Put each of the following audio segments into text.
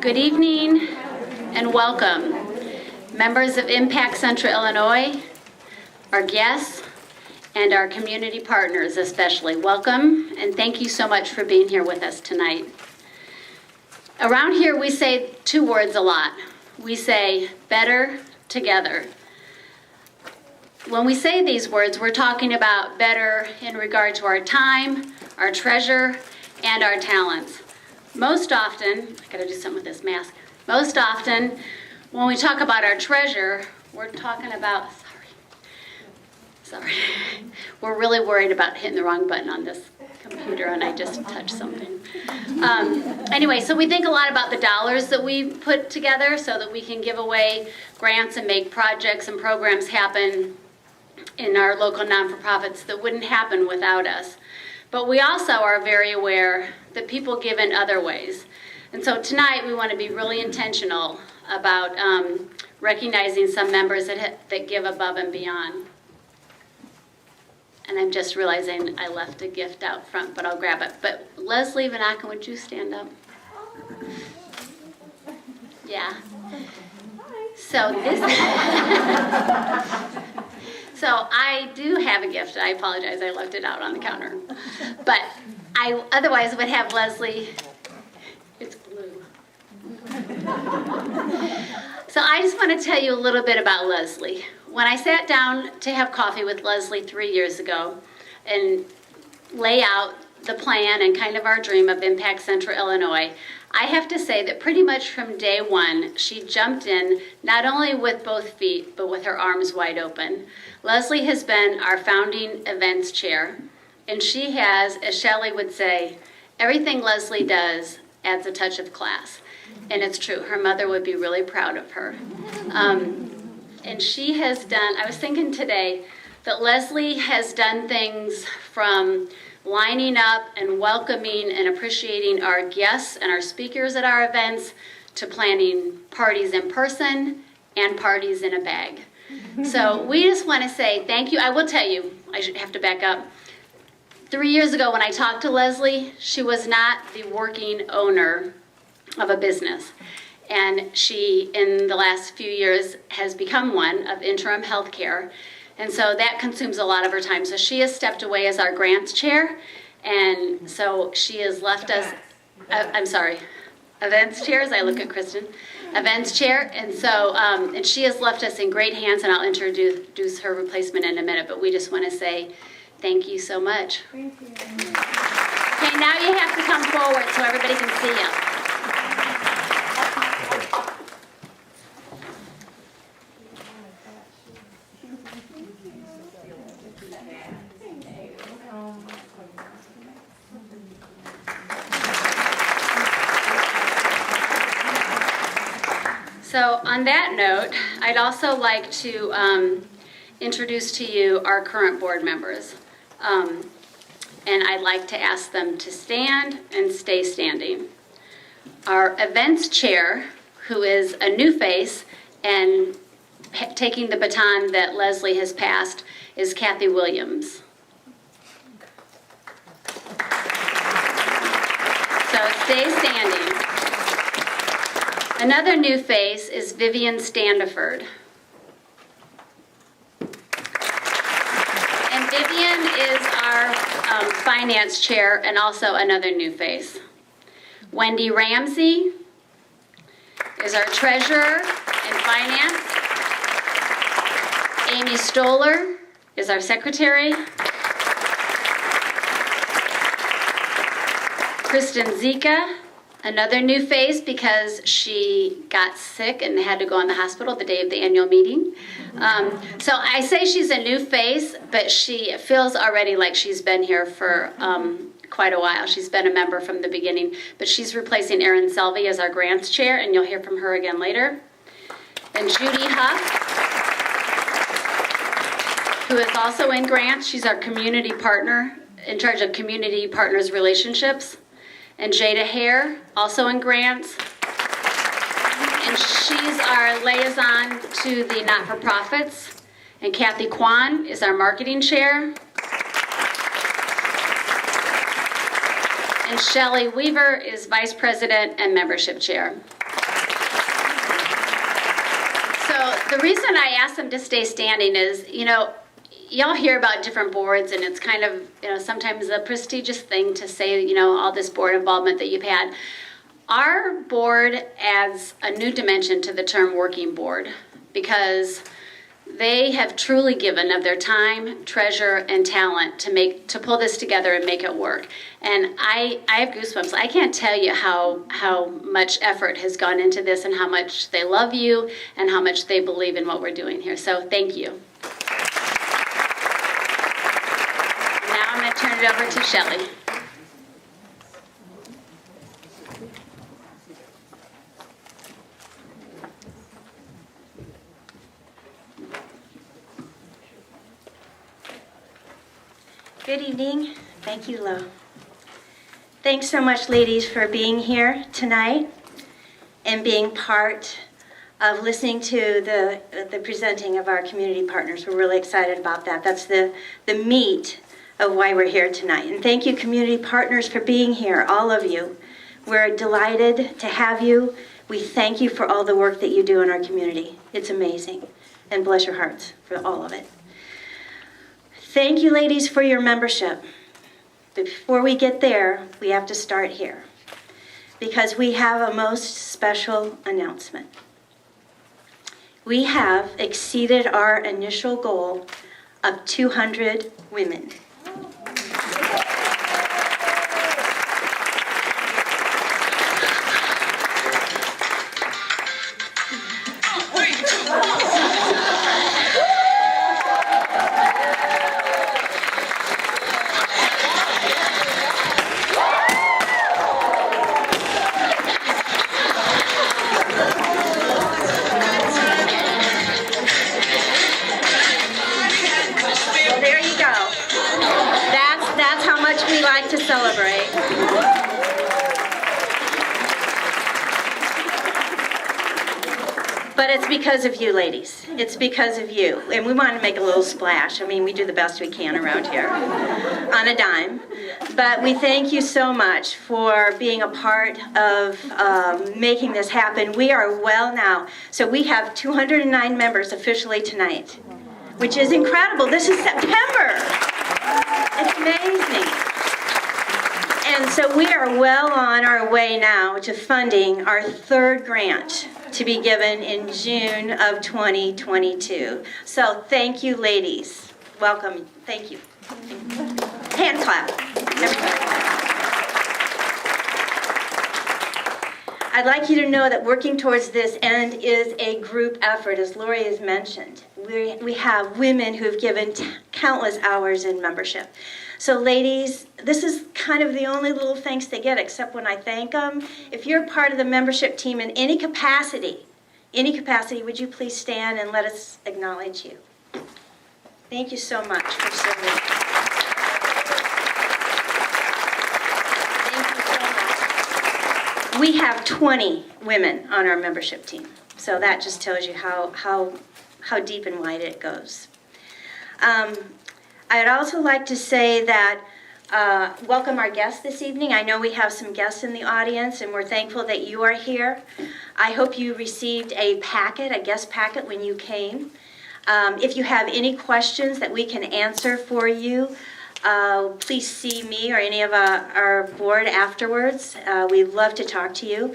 Good evening and welcome, members of Impact Central Illinois, our guests, and our community partners especially. Welcome and thank you so much for being here with us tonight. Around here we say two words a lot. We say better together. When we say these words, we're talking about better in regard to our time, our treasure, and our talents. Most often, I gotta do something with this mask. Most often, when we talk about our treasure, we're talking about, sorry. We're really worried about hitting the wrong button on this computer and I just touched something. Anyway, so we think a lot about the dollars that we put together so that we can give away grants and make projects and programs happen in our local non-for-profits that wouldn't happen without us. But we also are very aware that people give in other ways. And so tonight we want to be really intentional about recognizing some members that give above and beyond. And I'm just realizing I left a gift out front, but I'll grab it. But Leslie Van Aken, would you stand up? Yeah. So this So I do have a gift. I apologize, I left it out on the counter. But I otherwise would have Leslie, it's blue. So I just want to tell you a little bit about Leslie. When I sat down to have coffee with Leslie 3 years ago and lay out the plan and kind of our dream of Impact Central Illinois, I have to say that pretty much from day one, she jumped in not only with both feet, but with her arms wide open. Leslie has been our founding events chair, and she has, as Shelley would say, everything Leslie does adds a touch of class. And it's true, her mother would be really proud of her. And she has done, I was thinking today that Leslie has done things from lining up and welcoming and appreciating our guests and our speakers at our events to planning parties in person and parties in a bag. So we just want to say thank you. I will tell you, I should have to back up. 3 years ago when I talked to Leslie, she was not the working owner of a business. And she, in the last few years, has become one of interim health care. And so that consumes a lot of her time. So she has stepped away as our grants chair. And so she has left us, events chair, as I look at Kristen. Events chair. And so, and she has left us in great hands, and I'll introduce her replacement in a minute. But we just want to say thank you so much. Thank you. Okay, now you have to come forward so everybody can see you. So on that note, I'd also like to introduce to you our current board members. And I'd like to ask them to stand and stay standing. Our events chair, who is a new face and taking the baton that Leslie has passed, is Kathy Williams. So stay standing. Another new face is Vivian Standiford. And Vivian is our finance chair and also another new face. Wendy Ramsey is our treasurer and finance. Amy Stoller is our secretary. Kristen Zika, another new face because she got sick and had to go in the hospital the day of the annual meeting. So I say she's a new face, but she feels already like she's been here for quite a while. She's been a member from the beginning, but she's replacing Erin Selvey as our grants chair, and you'll hear from her again later. And Judy Huff, who is also in grants. She's our community partner, in charge of community partners relationships. And Jada Hare, also in grants. And she's our liaison to the not-for-profits. And Kathy Kwan is our marketing chair. And Shelley Weaver is vice president and membership chair. The reason I asked them to stay standing is, y'all hear about different boards, and it's kind of, sometimes a prestigious thing to say, all this board involvement that you've had. Our board adds a new dimension to the term working board because they have truly given of their time, treasure, and talent to pull this together and make it work. And I have goosebumps. I can't tell you how much effort has gone into this and how much they love you and how much they believe in what we're doing here. So thank you. Now I'm going to turn it over to Shelley. Good evening. Thank you, Lo. Thanks so much, ladies, for being here tonight and being part of listening to the presenting of our community partners. We're really excited about that. That's the meat of why we're here tonight. And thank you, community partners, for being here, all of you. We're delighted to have you. We thank you for all the work that you do in our community. It's amazing. And bless your hearts for all of it. Thank you, ladies, for your membership. Before we get there, we have to start here because we have a most special announcement. We have exceeded our initial goal of 200 women. To celebrate. But it's because of you, ladies. It's because of you. And we want to make a little splash. I mean, we do the best we can around here on a dime. But we thank you so much for being a part of making this happen. We are well now. So we have 209 members officially tonight, which is incredible. This is September. It's amazing. And so we are well on our way now to funding our third grant to be given in June of 2022. So thank you, ladies. Welcome. Thank you. Hand clap. Everybody. I'd like you to know that working towards this end is a group effort, as Lori has mentioned. We have women who've given countless hours in membership. So ladies, this is kind of the only little thanks they get, except when I thank them. If you're part of the membership team in any capacity, would you please stand and let us acknowledge you? Thank you so much for serving. Thank you so much. We have 20 women on our membership team, so that just tells you how deep and wide it goes. I'd also like to say that welcome our guests this evening. I know we have some guests in the audience, and we're thankful that you are here. I hope you received a guest packet when you came. If you have any questions that we can answer for you, please see me or any of our board afterwards. We'd love to talk to you.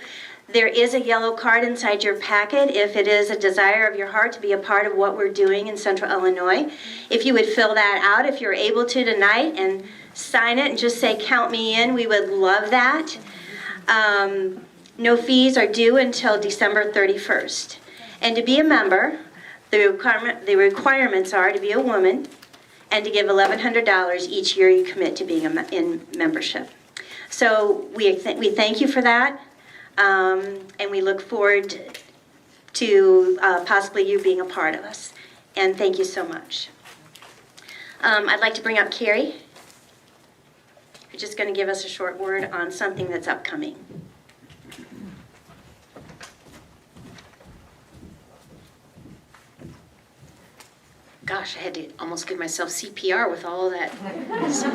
There is a yellow card inside your packet if it is a desire of your heart to be a part of what we're doing in Central Illinois. If you would fill that out, if you're able to tonight, and sign it and just say, count me in, we would love that. No fees are due until December 31st. And to be a member, the requirements are to be a woman and to give $1,100 each year you commit to being in membership. So we thank you for that. And we look forward to possibly you being a part of us. And thank you so much. I'd like to bring up Carrie, who's just going to give us a short word on something that's upcoming. Gosh, I had to almost give myself CPR with all that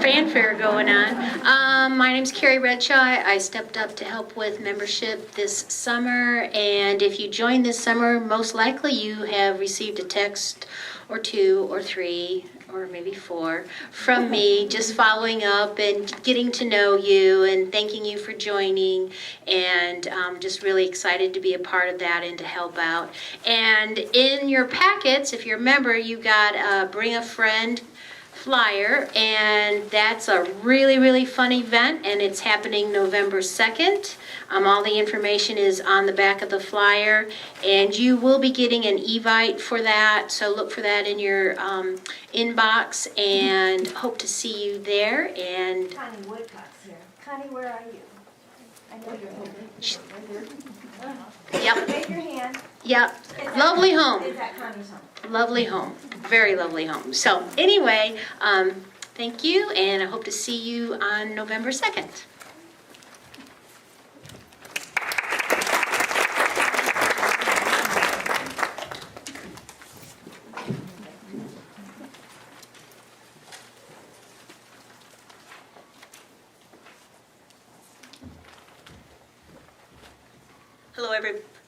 fanfare going on. My name's Carrie Redshaw. I stepped up to help with membership this summer, and if you joined this summer, most likely you have received a text or 2 or 3 or maybe 4 from me, just following up and getting to know you and thanking you for joining, and just really excited to be a part of that and to help out. And in your packets, if you remember, you got a Bring a Friend flyer, and that's a really fun event, and it's happening November 2nd. All the information is on the back of the flyer, and you will be getting an Evite for that, so look for that in your inbox, and hope to see you there. And Connie Woodcock's here. Connie, where are you? I know you're over. yep, Raise your hand. yep, lovely home. Is that Connie's home? Lovely home, very lovely home. So anyway, thank you, and I hope to see you on November 2nd.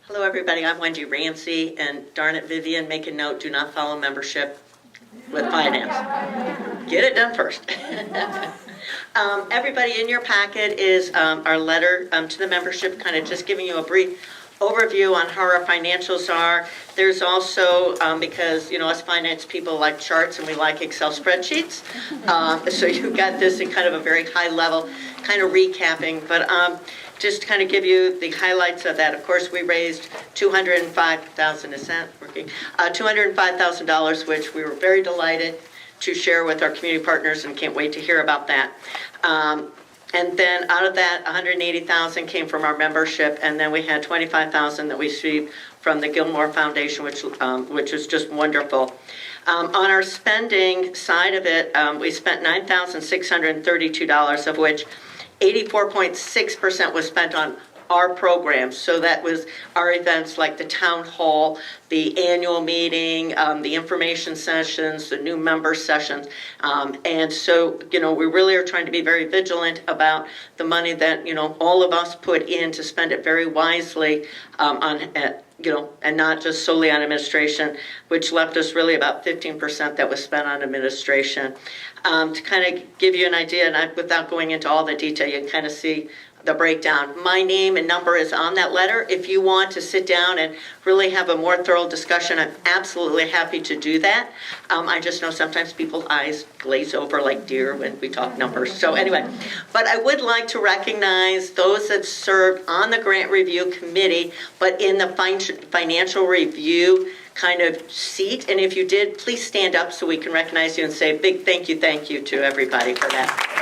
Hello, everybody. I'm Wendy Ramsey, and darn it, Vivian, make a note, do not follow membership with finance. Get it done first. Everybody, in your packet is our letter to the membership, kind of just giving you a brief overview on how our financials are. There's also, because, you know, us finance people like charts and we like Excel spreadsheets, so you've got this in kind of a very high level, kind of recapping, but just to kind of give you the highlights of that. Of course, we raised $205,000, is that working? $205,000, which we were very delighted to share with our community partners, and can't wait to hear about that. And then out of that, $180,000 came from our membership, and then we had $25,000 that we received from the Gilmore Foundation, which was just wonderful. On our spending side of it, we spent $9,632, of which 84.6% was spent on our programs. So that was our events like the town hall, the annual meeting, the information sessions, the new member sessions. And so, you know, we really are trying to be very vigilant about the money that, you know, all of us put in to spend it very wisely you know, and not just solely on administration, which left us really about 15% that was spent on administration. To kind of give you an idea, and without going into all the detail, you can kind of see the breakdown. My name and number is on that letter. If you want to sit down and really have a more thorough discussion, I'm absolutely happy to do that. I just know sometimes people's eyes glaze over like deer when we talk numbers. So anyway, but I would like to recognize those that served on the grant review committee, but in the financial review kind of seat. And if you did, please stand up so we can recognize you and say a big thank you to everybody for that.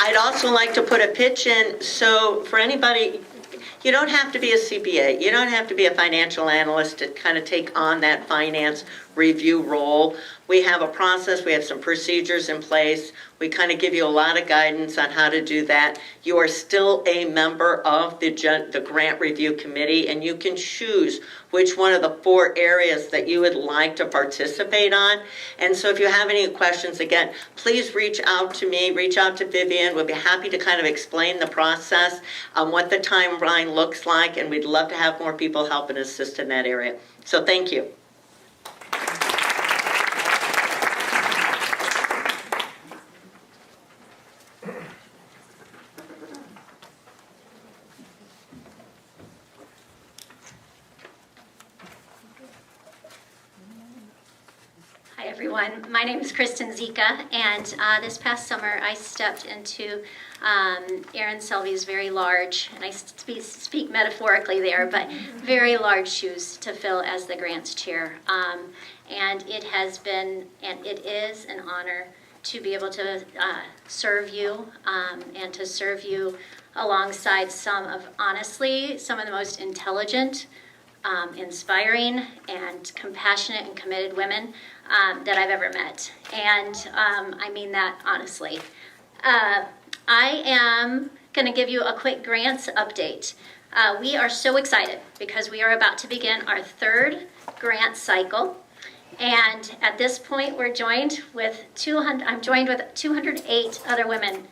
I'd also like to put a pitch in, so for anybody, you don't have to be a CPA, you don't have to be a financial analyst to kind of take on that finance review role. We have a process, we have some procedures in place. We kind of give you a lot of guidance on how to do that. You are still a member of the grant review committee, and you can choose which one of the 4 areas that you would like to participate on. And so if you have any questions, again, please reach out to me, reach out to Vivian. We'll be happy to kind of explain the process, what the timeline looks like, and we'd love to have more people help and assist in that area. So thank you. Hi, everyone. My name is Kristen Zika, and this past summer I stepped into Aaron Selby's very large, and I speak metaphorically there, but very large shoes to fill as the grants chair. And it has been, and it is an honor to be able to serve you and to serve you alongside honestly, some of the most intelligent, inspiring, and compassionate and committed women that I've ever met. And I mean that honestly. I am going to give you a quick grants update. We are so excited because we are about to begin our third grant cycle. And at this point, I'm joined with 208 other women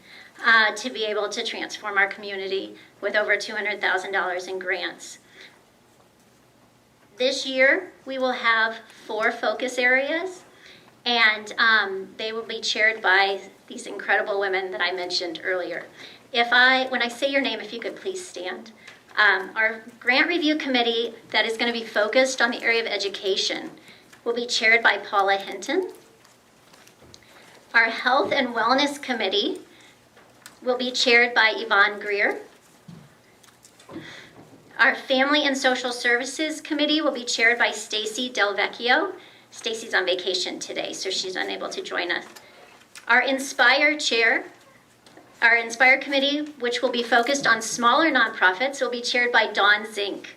to be able to transform our community with over $200,000 in grants. This year, we will have 4 focus areas, and they will be chaired by these incredible women that I mentioned earlier. When I say your name, if you could please stand. Our grant review committee that is going to be focused on the area of education will be chaired by Paula Hinton. Our health and wellness committee will be chaired by Yvonne Greer. Our Family and Social Services Committee will be chaired by Stacy Del Vecchio. Stacy's on vacation today, so she's unable to join us. Our Inspire Committee, which will be focused on smaller nonprofits, will be chaired by Dawn Zink.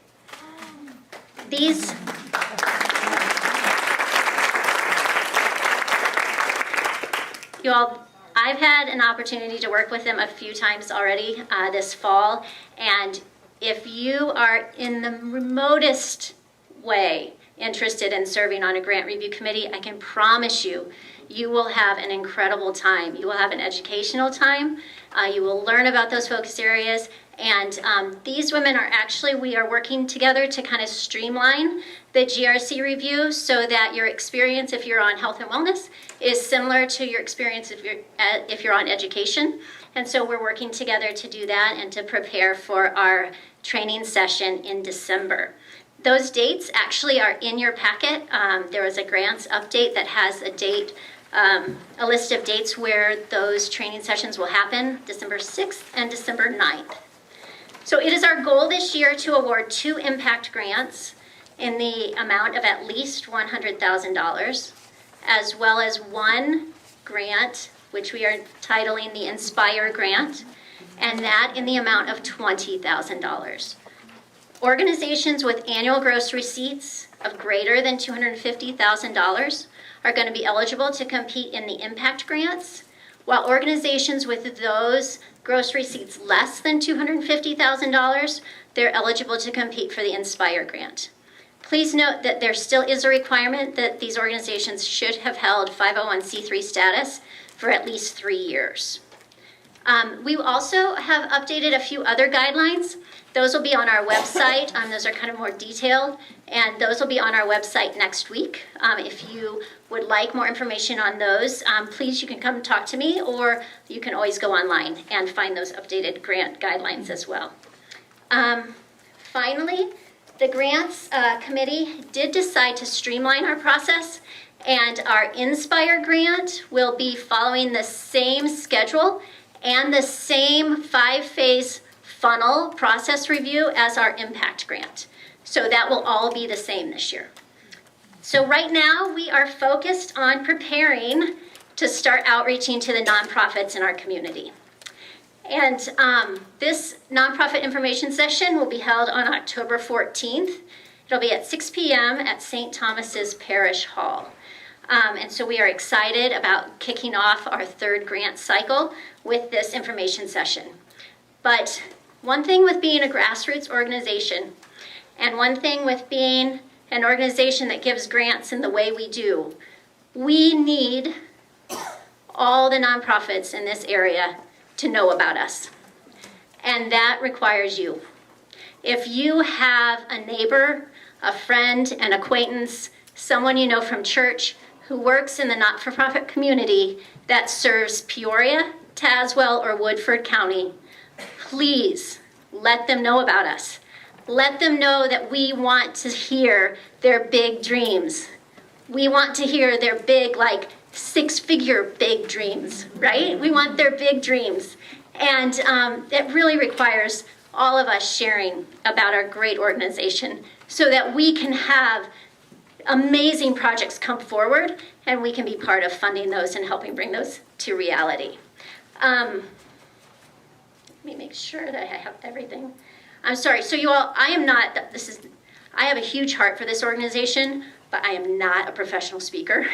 You all, I've had an opportunity to work with them a few times already this fall, and if you are in the remotest way interested in serving on a grant review committee, I can promise you, you will have an incredible time. You will have an educational time. You will learn about those focus areas. And these women we are working together to kind of streamline the GRC review so that your experience, if you're on health and wellness, is similar to your experience if you're on education. And so we're working together to do that and to prepare for our training session in December. Those dates actually are in your packet. There was a grants update that has a date, a list of dates where those training sessions will happen, December 6th and December 9th. So it is our goal this year to award 2 impact grants in the amount of at least $100,000, as well as 1 grant, which we are titling the Inspire Grant, and that in the amount of $20,000. Organizations with annual gross receipts of greater than $250,000 are going to be eligible to compete in the impact grants, while organizations with those gross receipts less than $250,000, they're eligible to compete for the Inspire Grant. Please note that there still is a requirement that these organizations should have held 501c3 status for at least 3 years. We also have updated a few other guidelines. Those will be on our website. Those are kind of more detailed, and those will be on our website next week. If you would like more information on those, please, you can come talk to me, or you can always go online and find those updated grant guidelines as well. Finally, the grants committee did decide to streamline our process, and our Inspire grant will be following the same schedule and the same 5-phase funnel process review as our impact grant. So that will all be the same this year. So right now we are focused on preparing to start outreaching to the nonprofits in our community. And this nonprofit information session will be held on October 14th. It'll be at 6 p.m. at St. Thomas's Parish Hall. And so we are excited about kicking off our 3rd grant cycle with this information session. But one thing with being a grassroots organization, and one thing with being an organization that gives grants in the way we do, we need all the nonprofits in this area to know about us. And that requires you. If you have a neighbor, a friend, an acquaintance, someone you know from church who works in the not-for-profit community that serves Peoria, Tazewell, or Woodford County, please let them know about us. Let them know that we want to hear their big dreams. We want to hear their big, like 6-figure big dreams, right? We want their big dreams. And it really requires all of us sharing about our great organization so that we can have amazing projects come forward and we can be part of funding those and helping bring those to reality. Let me make sure that I have everything. I'm sorry, so you all, I have a huge heart for this organization, but I am not a professional speaker.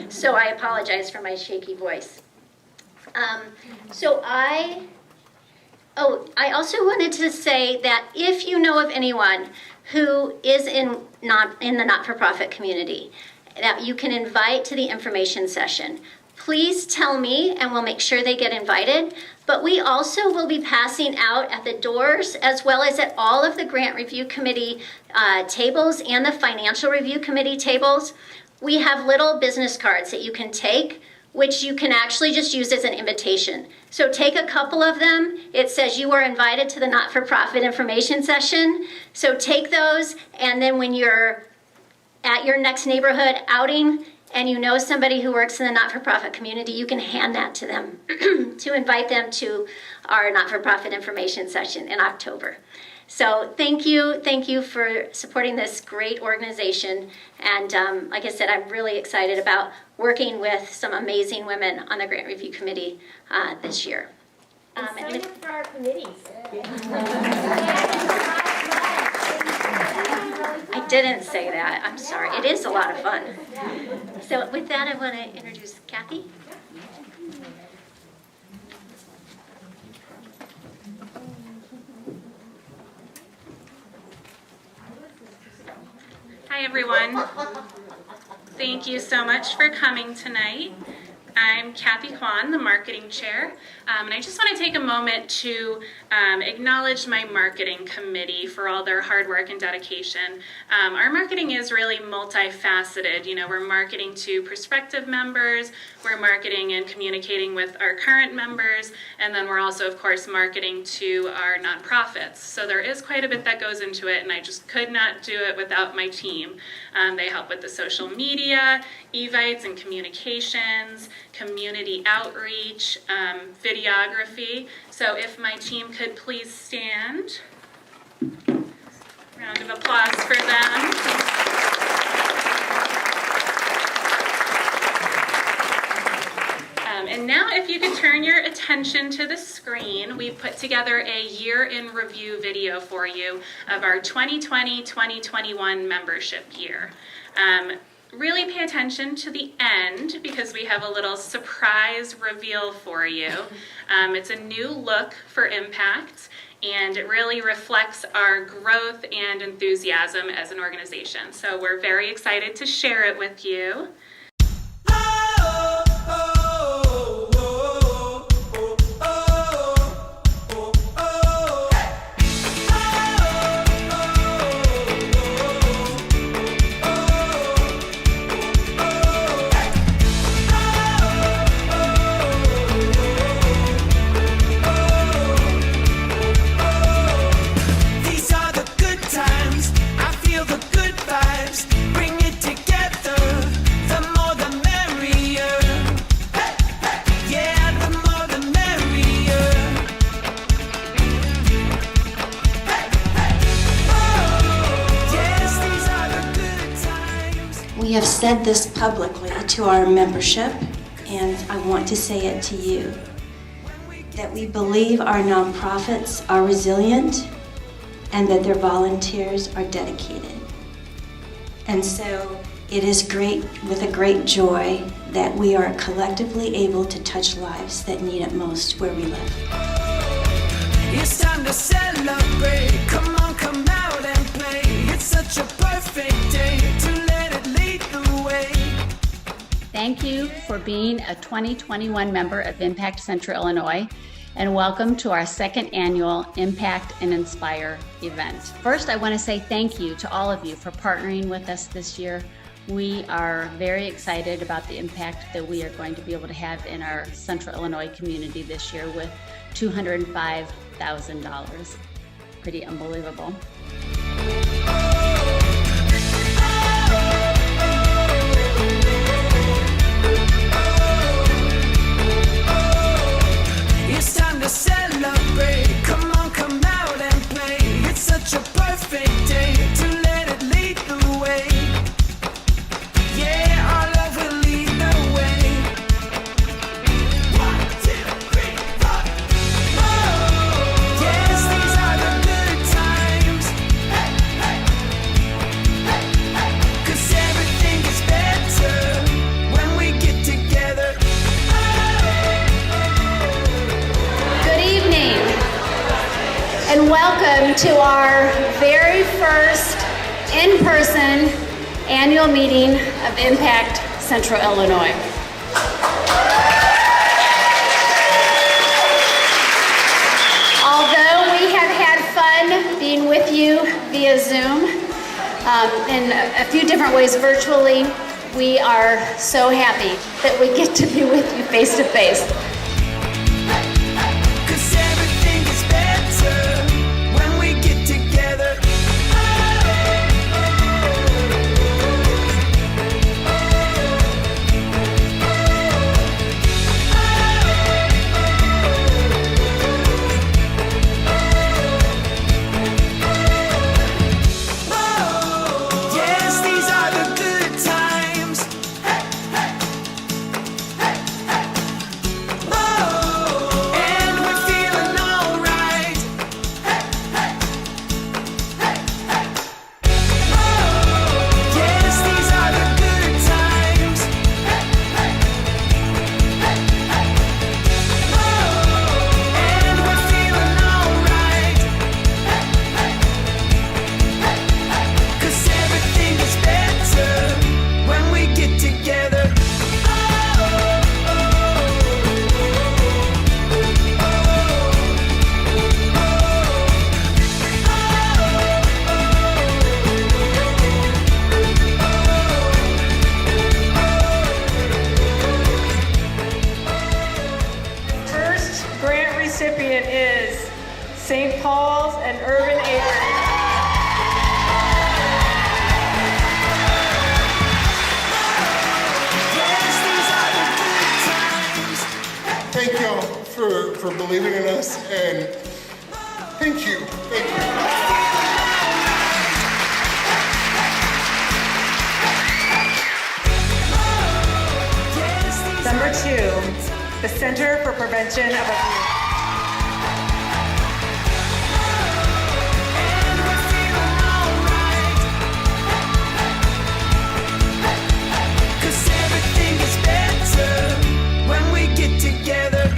So I apologize for my shaky voice. So I Oh, I also wanted to say that if you know of anyone who is in the not-for-profit community that you can invite to the information session, please tell me and we'll make sure they get invited. But we also will be passing out at the doors as well as at all of the grant review committee tables and the financial review committee tables. We have little business cards that you can take, which you can actually just use as an invitation. So take a couple of them. It says you are invited to the not-for-profit information session. So take those, and then when you're at your next neighborhood outing and you know somebody who works in the not-for-profit community, you can hand that to them to invite them to our not-for-profit information session in October. So thank you for supporting this great organization. And like I said, I'm really excited about working with some amazing women on the Grant Review Committee this year. And sign up for our committees. I didn't say that, I'm sorry. It is a lot of fun. So with that, I want to introduce Kathy. Hi, everyone. Thank you so much for coming tonight. I'm Kathy Kwan, the marketing chair, and I just want to take a moment to acknowledge my marketing committee for all their hard work and dedication. Our marketing is really multifaceted. You know, we're marketing to prospective members, we're marketing and communicating with our current members, and then we're also, of course, marketing to our nonprofits. So there is quite a bit that goes into it, and I just could not do it without my team. They help with the social media, evites and communications, community outreach, videography. So if my team could please stand. Round of applause for them. And now if you could turn your attention to the screen, we've put together a year in review video for you of our 2020-2021 membership year. Really pay attention to the end because we have a little surprise reveal for you. It's a new look for Impact, and it really reflects our growth and enthusiasm as an organization. So we're very excited to share it with you. We have said this publicly to our membership, and I want to say it to you, that we believe our nonprofits are resilient and that their volunteers are dedicated. And so it is great, with a great joy, that we are collectively able to touch lives that need it most where we live. It's time to celebrate. Come on, come out and play. It's such a perfect day to let it lead the way. Thank you for being a 2021 member of Impact Central Illinois, and welcome to our second annual Impact and Inspire event. First, I want to say thank you to all of you for partnering with us this year. We are very excited about the impact that we are going to be able to have in our Central Illinois community this year with $205,000. Pretty unbelievable. It's time to celebrate. Come on, come out and play. It's such a perfect day to let it lead the way. Yeah, our love will lead the way. 1, 2, 3, 4. Oh, yes, these are the good times. to our very first in-person annual meeting of Impact Central Illinois. Although we have had fun being with you via Zoom, in a few different ways virtually, we are so happy that we get to be with you face to face. 'Cause everything is better when we get together. Yes, these are the good times. And we're feeling alright. Yes, these are the good times. And we're feeling alright. 'Cause everything is better when we get together. First grant recipient is St. Paul's and Urban Acres. Yes, these are the good times. Thank y'all for believing in us, and thank you. Thank you. Number 2, the Center for Prevention of Abuse. And we're feeling alright. 'Cause everything is better when we get together.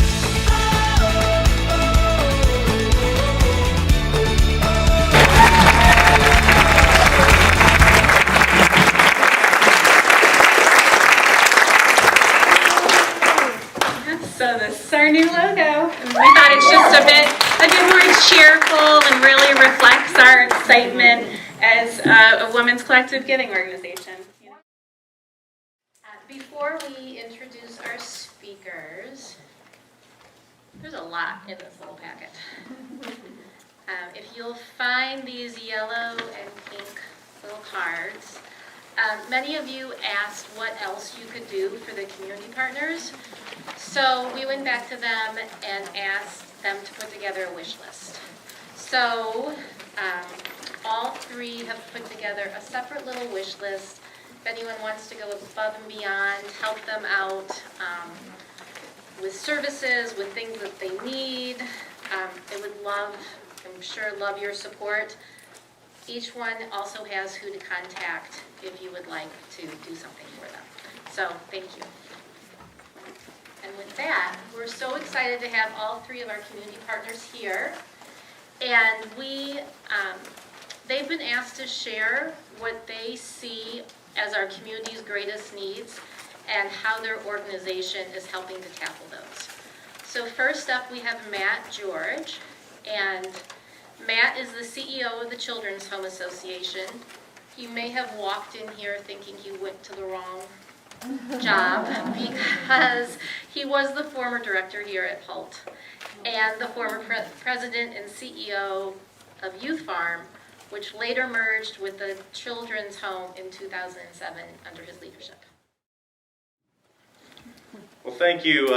So this is our new logo. And we thought it's just a bit more cheerful and really reflects our excitement as a women's collective giving organization. Before we introduce our speakers, there's a lot in this little packet. If you'll find these yellow and pink little cards, many of you asked what else you could do for the community partners. So we went back to them and asked them to put together a wish list. So all 3 have put together a separate little wish list. If anyone wants to go above and beyond, help them out with services, with things that they need, they would love, I'm sure, love your support. Each one also has who to contact if you would like to do something for them. So thank you. And with that, we're so excited to have all 3 of our community partners here. And they've been asked to share what they see as our community's greatest needs and how their organization is helping to tackle those. So first up, we have Matt George. And Matt is the CEO of the Children's Home Association. You may have walked in here thinking he went to the wrong job because he was the former director here at HALT and the former president and CEO of Youth Farm, which later merged with the Children's Home in 2007 under his leadership. Well, thank you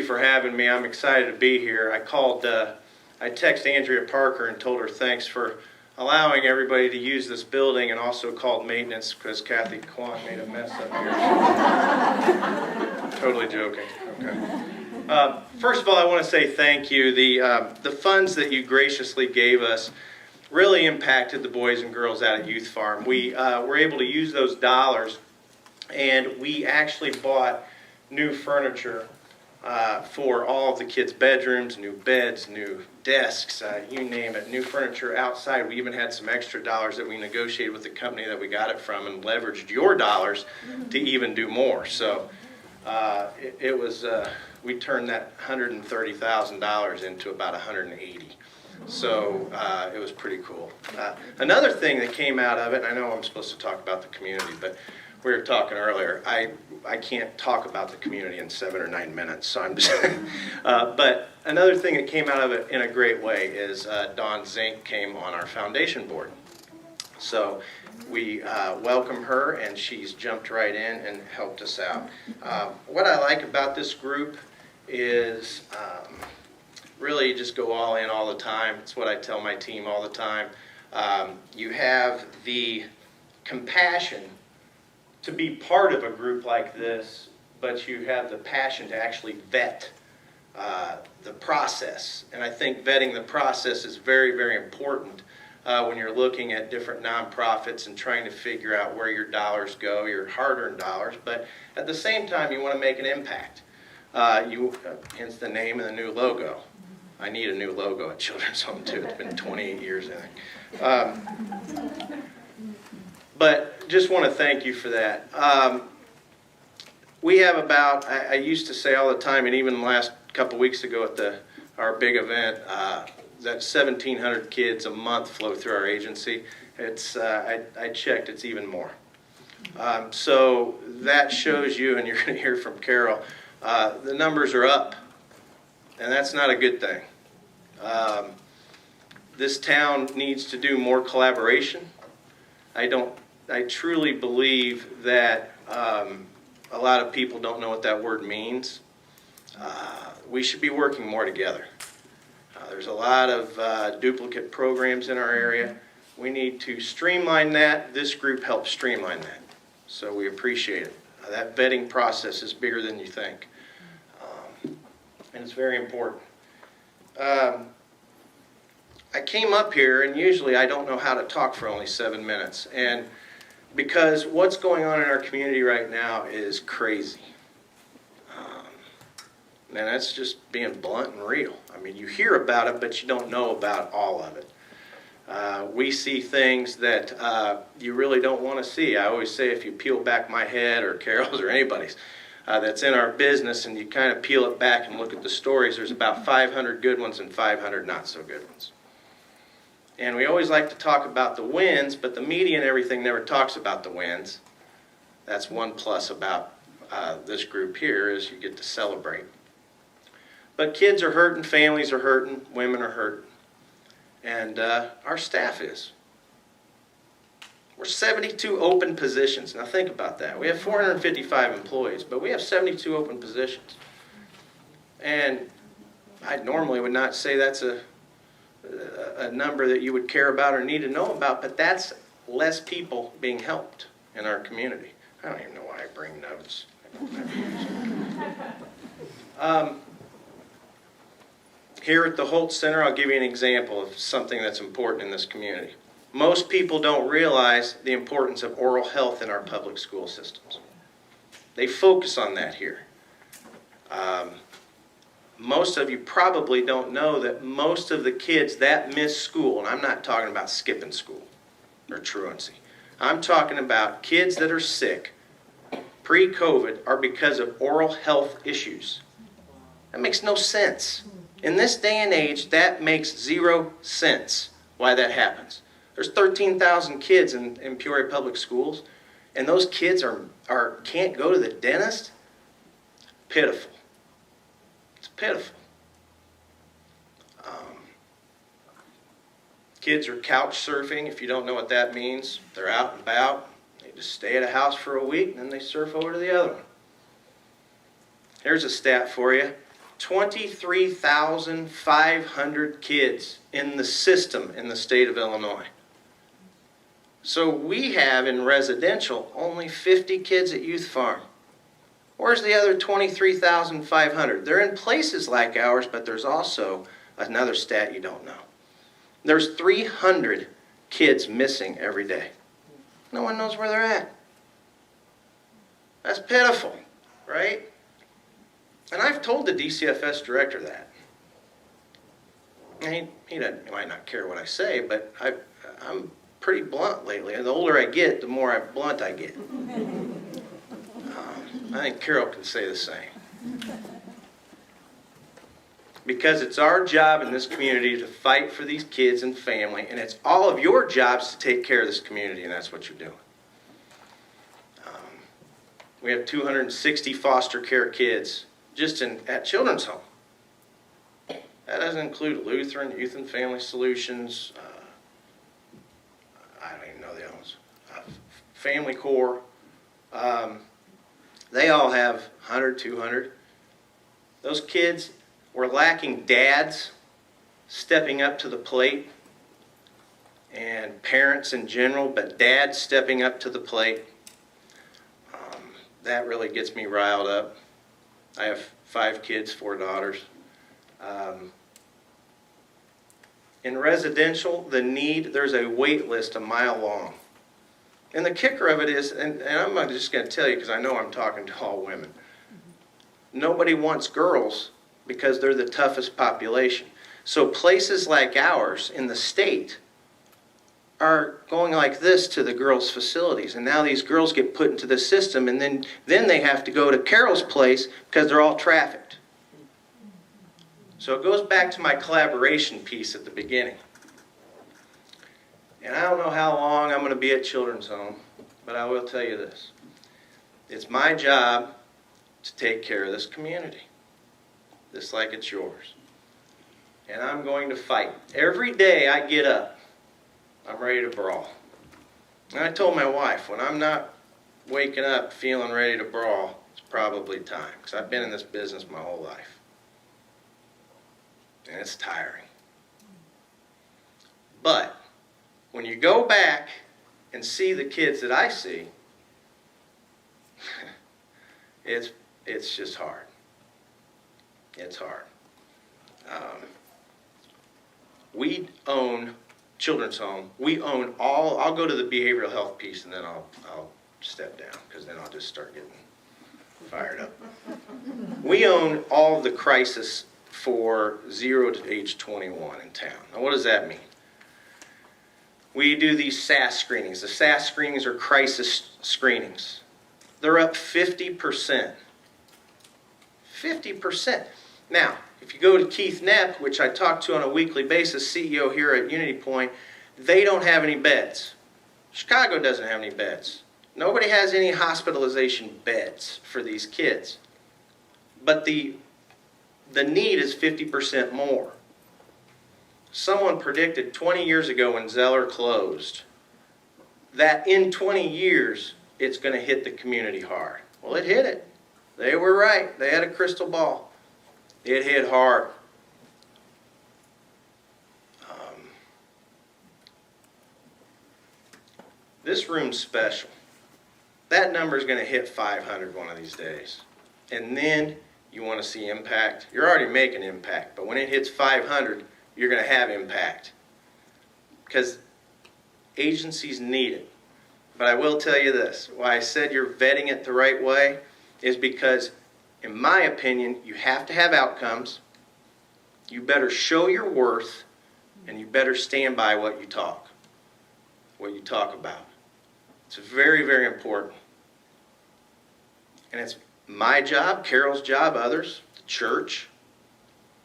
for having me. I'm excited to be here. I texted Andrea Parker and told her thanks for allowing everybody to use this building, and also called maintenance because Kathy Kwan made a mess up here. Totally joking. Okay. First of all, I want to say thank you. The funds that you graciously gave us really impacted the boys and girls out at Youth Farm. We were able to use those dollars, and we actually bought new furniture for all of the kids' bedrooms, new beds, new desks, you name it, new furniture outside. We even had some extra dollars that we negotiated with the company that we got it from and leveraged your dollars to even do more. So it was, we turned that $130,000 into about 180. So it was pretty cool. Another thing that came out of it, and I know I'm supposed to talk about the community, but we were talking earlier, I can't talk about the community in 7 or 9 minutes, so I'm just, but another thing that came out of it in a great way is Dawn Zink came on our foundation board. So we welcome her, and she's jumped right in and helped us out. What I like about this group is really just go all in all the time. It's what I tell my team all the time. You have the compassion to be part of a group like this, but you have the passion to actually vet the process. And I think vetting the process is very, very important when you're looking at different nonprofits and trying to figure out where your dollars go, your hard-earned dollars. But at the same time, you want to make an impact. Hence the name and the new logo. I need a new logo at Children's Home too. It's been 28 years, I think. But just want to thank you for that. We have about, I used to say all the time, and even last couple weeks ago at our big event, that 1,700 kids a month flow through our agency. It's I checked, it's even more. So that shows you, and you're going to hear from Carol, the numbers are up, and that's not a good thing. This town needs to do more collaboration. I truly believe that a lot of people don't know what that word means. We should be working more together. There's a lot of duplicate programs in our area. We need to streamline that. This group helps streamline that. So we appreciate it. That vetting process is bigger than you think. And it's very important. I came up here, and usually I don't know how to talk for only 7 minutes. And because what's going on in our community right now is crazy. And that's just being blunt and real. I mean, you hear about it, but you don't know about all of it. We see things that you really don't want to see. I always say if you peel back my head or Carol's or anybody's that's in our business and you kind of peel it back and look at the stories, there's about 500 good ones and 500 not so good ones. And we always like to talk about the wins, but the media and everything never talks about the wins. That's one plus about this group here is you get to celebrate. But kids are hurting, families are hurting, women are hurting. And our staff is. We're 72 open positions. Now think about that. We have 455 employees, but we have 72 open positions. And I normally would not say that's a number that you would care about or need to know about, but that's less people being helped in our community. I don't even know why I bring notes. Here at the Holt Center, I'll give you an example of something that's important in this community. Most people don't realize the importance of oral health in our public school systems. They focus on that here. Most of you probably don't know that most of the kids that miss school, and I'm not talking about skipping school or truancy. I'm talking about kids that are sick pre-COVID are because of oral health issues. That makes no sense. In this day and age, that makes 0 sense why that happens. There's 13,000 kids in Peoria Public Schools, and those kids can't go to the dentist? Pitiful. It's pitiful. Kids are couch surfing. If you don't know what that means, they're out and about. They just stay at a house for a week, and then they surf over to the other one. Here's a stat for you. 23,500 kids in the system in the state of Illinois. So we have in residential only 50 kids at Youth Farm. Where's the other 23,500? They're in places like ours, but there's also another stat you don't know. There's 300 kids missing every day. No one knows where they're at. That's pitiful, right? And I've told the DCFS director that. And he might not care what I say, but I'm pretty blunt lately. And the older I get, the more blunt I get. I think Carol can say the same. Because it's our job in this community to fight for these kids and family, and it's all of your jobs to take care of this community, and that's what you're doing. We have 260 foster care kids just at Children's Home. That doesn't include Lutheran, Youth and Family Solutions, I don't even know the other ones, Family Corps. They all have 100, 200. Those kids were lacking dads stepping up to the plate, and parents in general, but dads stepping up to the plate. That really gets me riled up. I have 5 kids, 4 daughters. In residential, there's a wait list a mile long. And the kicker of it is, and I'm not just going to tell you because I know I'm talking to all women, nobody wants girls because they're the toughest population. So places like ours in the state are going like this to the girls' facilities. And now these girls get put into the system, and then they have to go to Carol's place because they're all trafficked. So it goes back to my collaboration piece at the beginning. And I don't know how long I'm going to be at Children's Home, but I will tell you this. It's my job to take care of this community, just like it's yours. And I'm going to fight. Every day I get up, I'm ready to brawl. And I told my wife, when I'm not waking up feeling ready to brawl, it's probably time, because I've been in this business my whole life. And it's tiring. But when you go back and see the kids that I see, it's just hard. It's hard. We own Children's Home. We own all. I'll go to the behavioral health piece and then I'll step down, because then I'll just start getting fired up. We own all of the crisis for 0 to age 21 in town. Now, what does that mean? We do these SAS screenings. The SAS screenings are crisis screenings. They're up 50%. 50%. Now, if you go to Keith Knapp, which I talk to on a weekly basis, CEO here at Unity Point, they don't have any beds. Chicago doesn't have any beds. Nobody has any hospitalization beds for these kids. But the need is 50% more. Someone predicted 20 years ago when Zeller closed that in 20 years it's going to hit the community hard. Well, it hit it. They were right. They had a crystal ball. It hit hard. This room's special. That number is going to hit 500 one of these days. And then you want to see impact. You're already making impact, but when it hits 500, you're going to have impact. Because agencies need it. But I will tell you this, why I said you're vetting it the right way is because, in my opinion, you have to have outcomes, you better show your worth, and you better stand by what you talk about. It's very, very important. And it's my job, Carol's job, others, the church,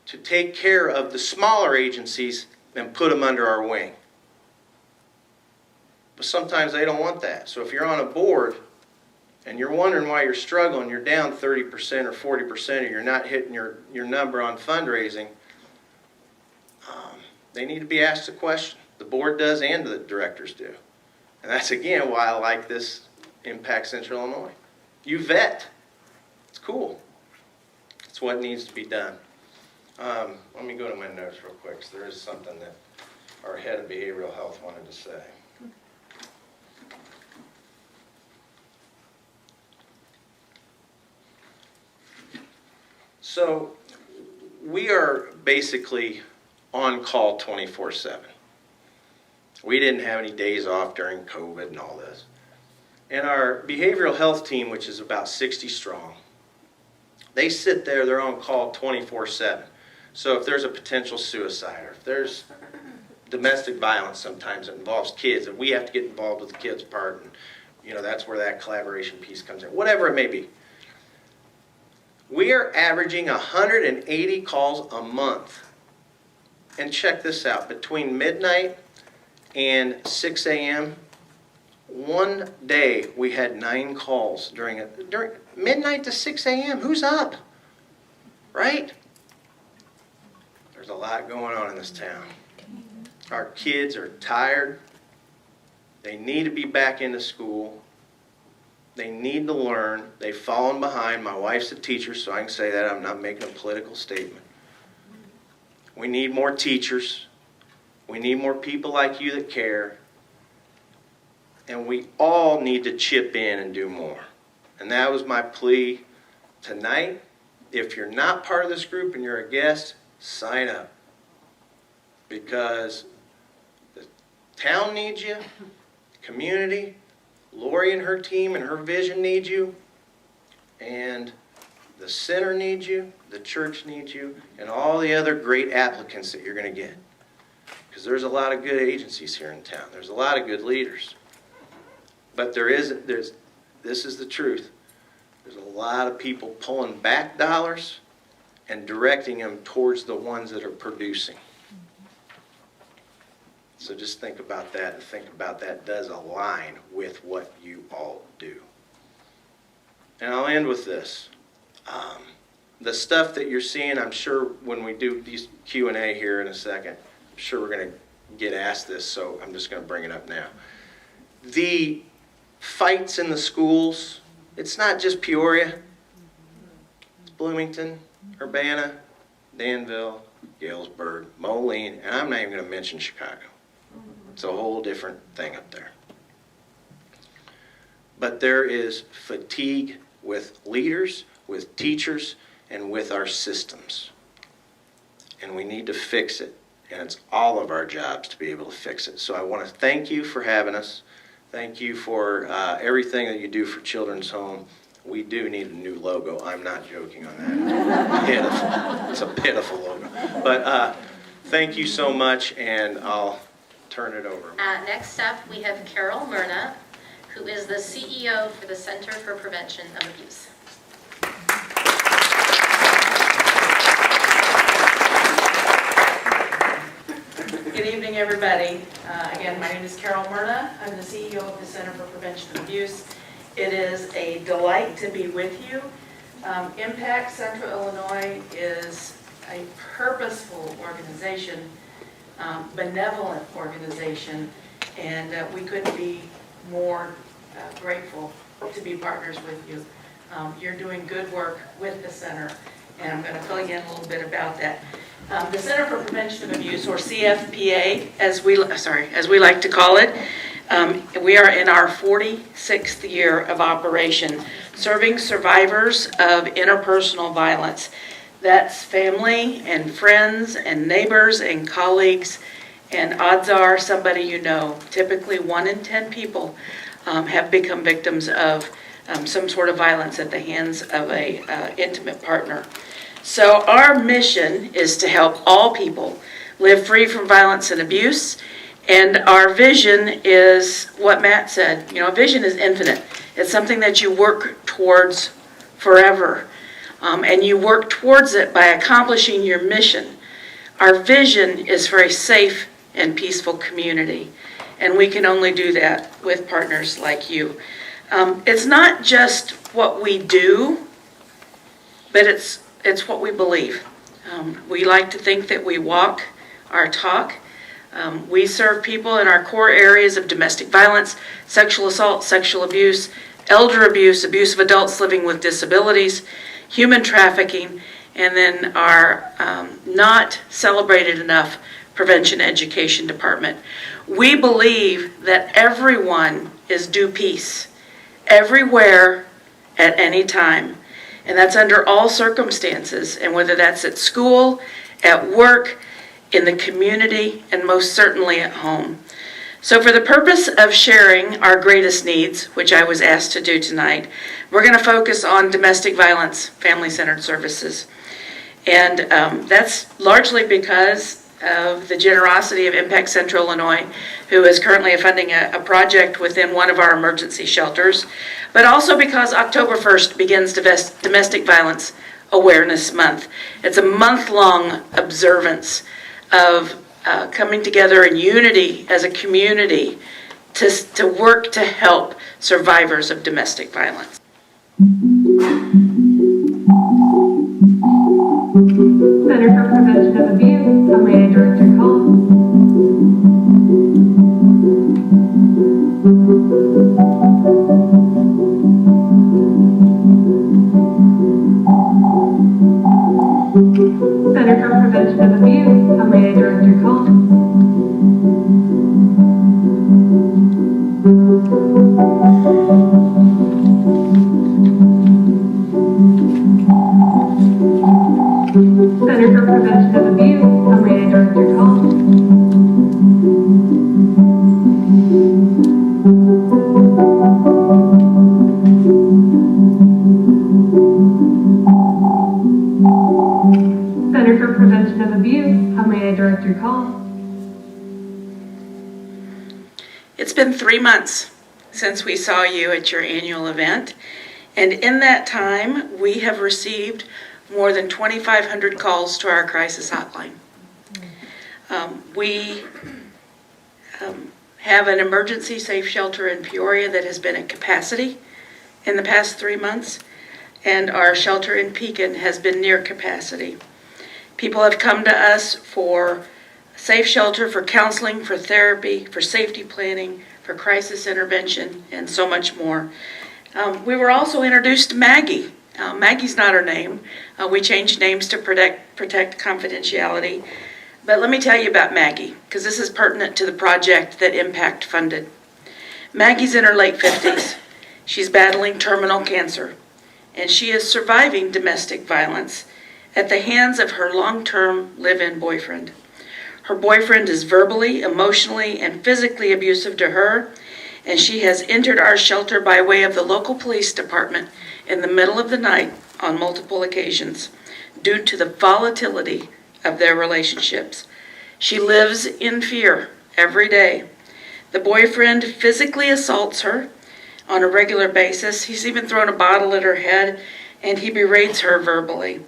to take care of the smaller agencies and put them under our wing. But sometimes they don't want that. So if you're on a board and you're wondering why you're struggling, you're down 30% or 40%, or you're not hitting your number on fundraising, they need to be asked a question. The board does and the directors do. And that's, again, why I like this Impact Central Illinois. You vet. It's cool. It's what needs to be done. Let me go to my notes real quick, because there is something that our head of behavioral health wanted to say. So we are basically on call 24/7. We didn't have any days off during COVID and all this. And our behavioral health team, which is about 60 strong, They sit there, they're on call 24/7. So if there's a potential suicide, or if there's domestic violence sometimes that involves kids, and we have to get involved with the kids' part, and that's where that collaboration piece comes in, whatever it may be. We are averaging 180 calls a month. And check this out, between midnight and 6 a.m., one day we had 9 calls during midnight to 6 a.m. Who's up? Right? There's a lot going on in this town. Our kids are tired. They need to be back into school. They need to learn. They've fallen behind. My wife's a teacher, so I can say that. I'm not making a political statement. We need more teachers. We need more people like you that care. And we all need to chip in and do more. And that was my plea tonight. If you're not part of this group and you're a guest, sign up. Because the town needs you, the community, Lori and her team and her vision need you, and the center needs you, the church needs you, and all the other great applicants that you're going to get. Because there's a lot of good agencies here in town. There's a lot of good leaders. But this is the truth. There's a lot of people pulling back dollars and directing them towards the ones that are producing. So just think about that, and think about that does align with what you all do. And I'll end with this. The stuff that you're seeing, I'm sure when we do these Q&A here in a second, I'm sure we're going to get asked this, so I'm just going to bring it up now. The fights in the schools, it's not just Peoria. It's Bloomington, Urbana, Danville, Galesburg, Moline, and I'm not even going to mention Chicago. It's a whole different thing up there. But there is fatigue with leaders, with teachers, and with our systems. And we need to fix it. And it's all of our jobs to be able to fix it. So I want to thank you for having us. Thank you for everything that you do for Children's Home. We do need a new logo. I'm not joking on that. Pitiful. It's a pitiful logo. But thank you so much, and I'll turn it over. Next up, we have Carol Myrna, who is the CEO for the Center for Prevention of Abuse. Good evening, everybody. Again, my name is Carol Myrna. I'm the CEO of the Center for Prevention of Abuse. It is a delight to be with you. Impact Central Illinois is a purposeful organization, benevolent organization, and we couldn't be more grateful to be partners with you. You're doing good work with the center, and I'm going to fill you in a little bit about that. The Center for Prevention of Abuse, or CFPA, as we like to call it, we are in our 46th year of operation, serving survivors of interpersonal violence. That's family and friends and neighbors and colleagues, and odds are somebody you know. Typically 1 in 10 people have become victims of some sort of violence at the hands of a intimate partner. So our mission is to help all people live free from violence and abuse, and our vision is what Matt said. A vision is infinite. It's something that you work towards forever, and you work towards it by accomplishing your mission. Our vision is for a safe and peaceful community, and we can only do that with partners like you. It's not just what we do, but it's what we believe. We like to think that we walk our talk. We serve people in our core areas of domestic violence, sexual assault, sexual abuse, elder abuse, abuse of adults living with disabilities, human trafficking, and then our not celebrated enough prevention education department. We believe that everyone is due peace, everywhere, at any time. And that's under all circumstances, and whether that's at school, at work, in the community, and most certainly at home. So for the purpose of sharing our greatest needs, which I was asked to do tonight, we're going to focus on domestic violence, family-centered services. And that's largely because of the generosity of Impact Central Illinois, who is currently funding a project within one of our emergency shelters, but also because October 1st begins Domestic Violence Awareness Month. It's a month-long observance of coming together in unity as a community to work to help survivors of domestic violence. Center for Prevention of Abuse, how may I direct your call? Center for Prevention of Abuse, how may I direct your call? Center for Prevention of Abuse, how may I direct your call? Center for Prevention of Abuse, how may I direct your call? It's been 3 months since we saw you at your annual event, and in that time, we have received more than 2,500 calls to our crisis hotline. We have an emergency safe shelter in Peoria that has been at capacity in the past 3 months, and our shelter in Pekin has been near capacity. People have come to us for safe shelter, for counseling, for therapy, for safety planning, for crisis intervention, and so much more. We were also introduced to Maggie. Maggie's not her name. We changed names to protect confidentiality. But let me tell you about Maggie, because this is pertinent to the project that Impact funded. Maggie's in her late 50s. She's battling terminal cancer, and she is surviving domestic violence at the hands of her long-term live-in boyfriend. Her boyfriend is verbally, emotionally, and physically abusive to her, and she has entered our shelter by way of the local police department in the middle of the night on multiple occasions due to the volatility of their relationships. She lives in fear every day. The boyfriend physically assaults her on a regular basis. He's even thrown a bottle at her head, and he berates her verbally.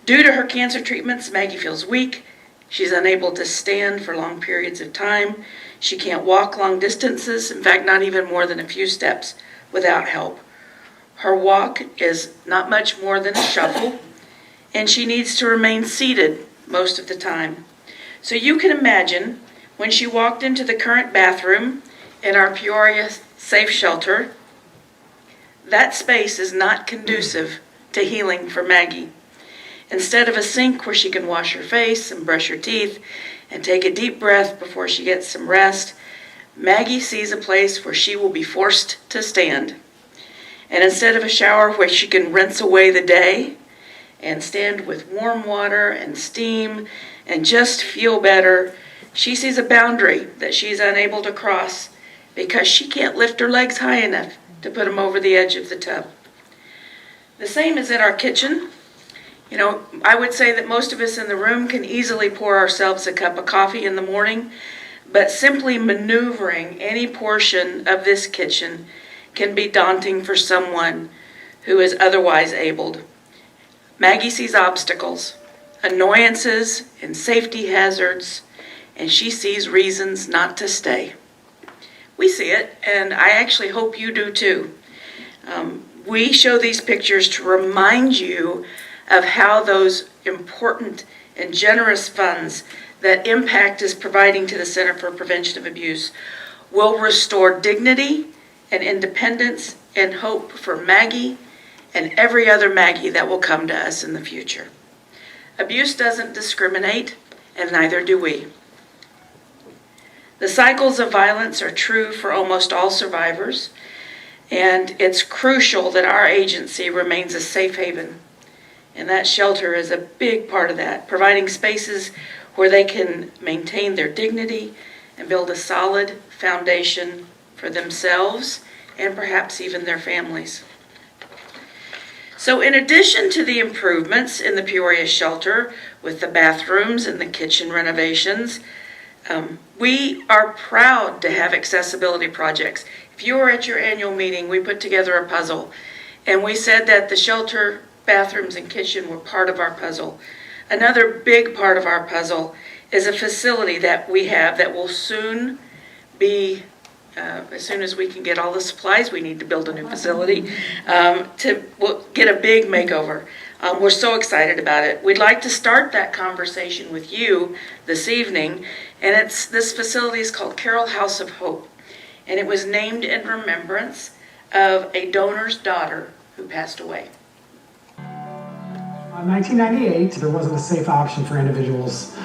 Due to her cancer treatments, Maggie feels weak. She's unable to stand for long periods of time. She can't walk long distances, in fact, not even more than a few steps without help. Her walk is not much more than a shuffle, and she needs to remain seated most of the time. So you can imagine when she walked into the current bathroom in our Peoria safe shelter, that space is not conducive to healing for Maggie. Instead of a sink where she can wash her face and brush her teeth and take a deep breath before she gets some rest, Maggie sees a place where she will be forced to stand. And instead of a shower where she can rinse away the day and stand with warm water and steam and just feel better, she sees a boundary that she's unable to cross because she can't lift her legs high enough to put them over the edge of the tub. The same is in our kitchen. You know, I would say that most of us in the room can easily pour ourselves a cup of coffee in the morning, but simply maneuvering any portion of this kitchen can be daunting for someone who is otherwise abled. Maggie sees obstacles, annoyances, and safety hazards, and she sees reasons not to stay. We see it, and I actually hope you do too. We show these pictures to remind you of how those important and generous funds that Impact is providing to the Center for Prevention of Abuse will restore dignity and independence and hope for Maggie and every other Maggie that will come to us in the future. Abuse doesn't discriminate, and neither do we. The cycles of violence are true for almost all survivors, and it's crucial that our agency remains a safe haven. And that shelter is a big part of that, providing spaces where they can maintain their dignity and build a solid foundation for themselves and perhaps even their families. So in addition to the improvements in the Peoria shelter with the bathrooms and the kitchen renovations, we are proud to have accessibility projects. If you were at your annual meeting, we put together a puzzle, and we said that the shelter, bathrooms, and kitchen were part of our puzzle. Another big part of our puzzle is a facility that we have that will soon be, as soon as we can get all the supplies we need to build a new facility, we'll get a big makeover. We're so excited about it. We'd like to start that conversation with you this evening, and this facility is called Carroll House of Hope, and it was named in remembrance of a donor's daughter who passed away. In 1998, there wasn't a safe option for individuals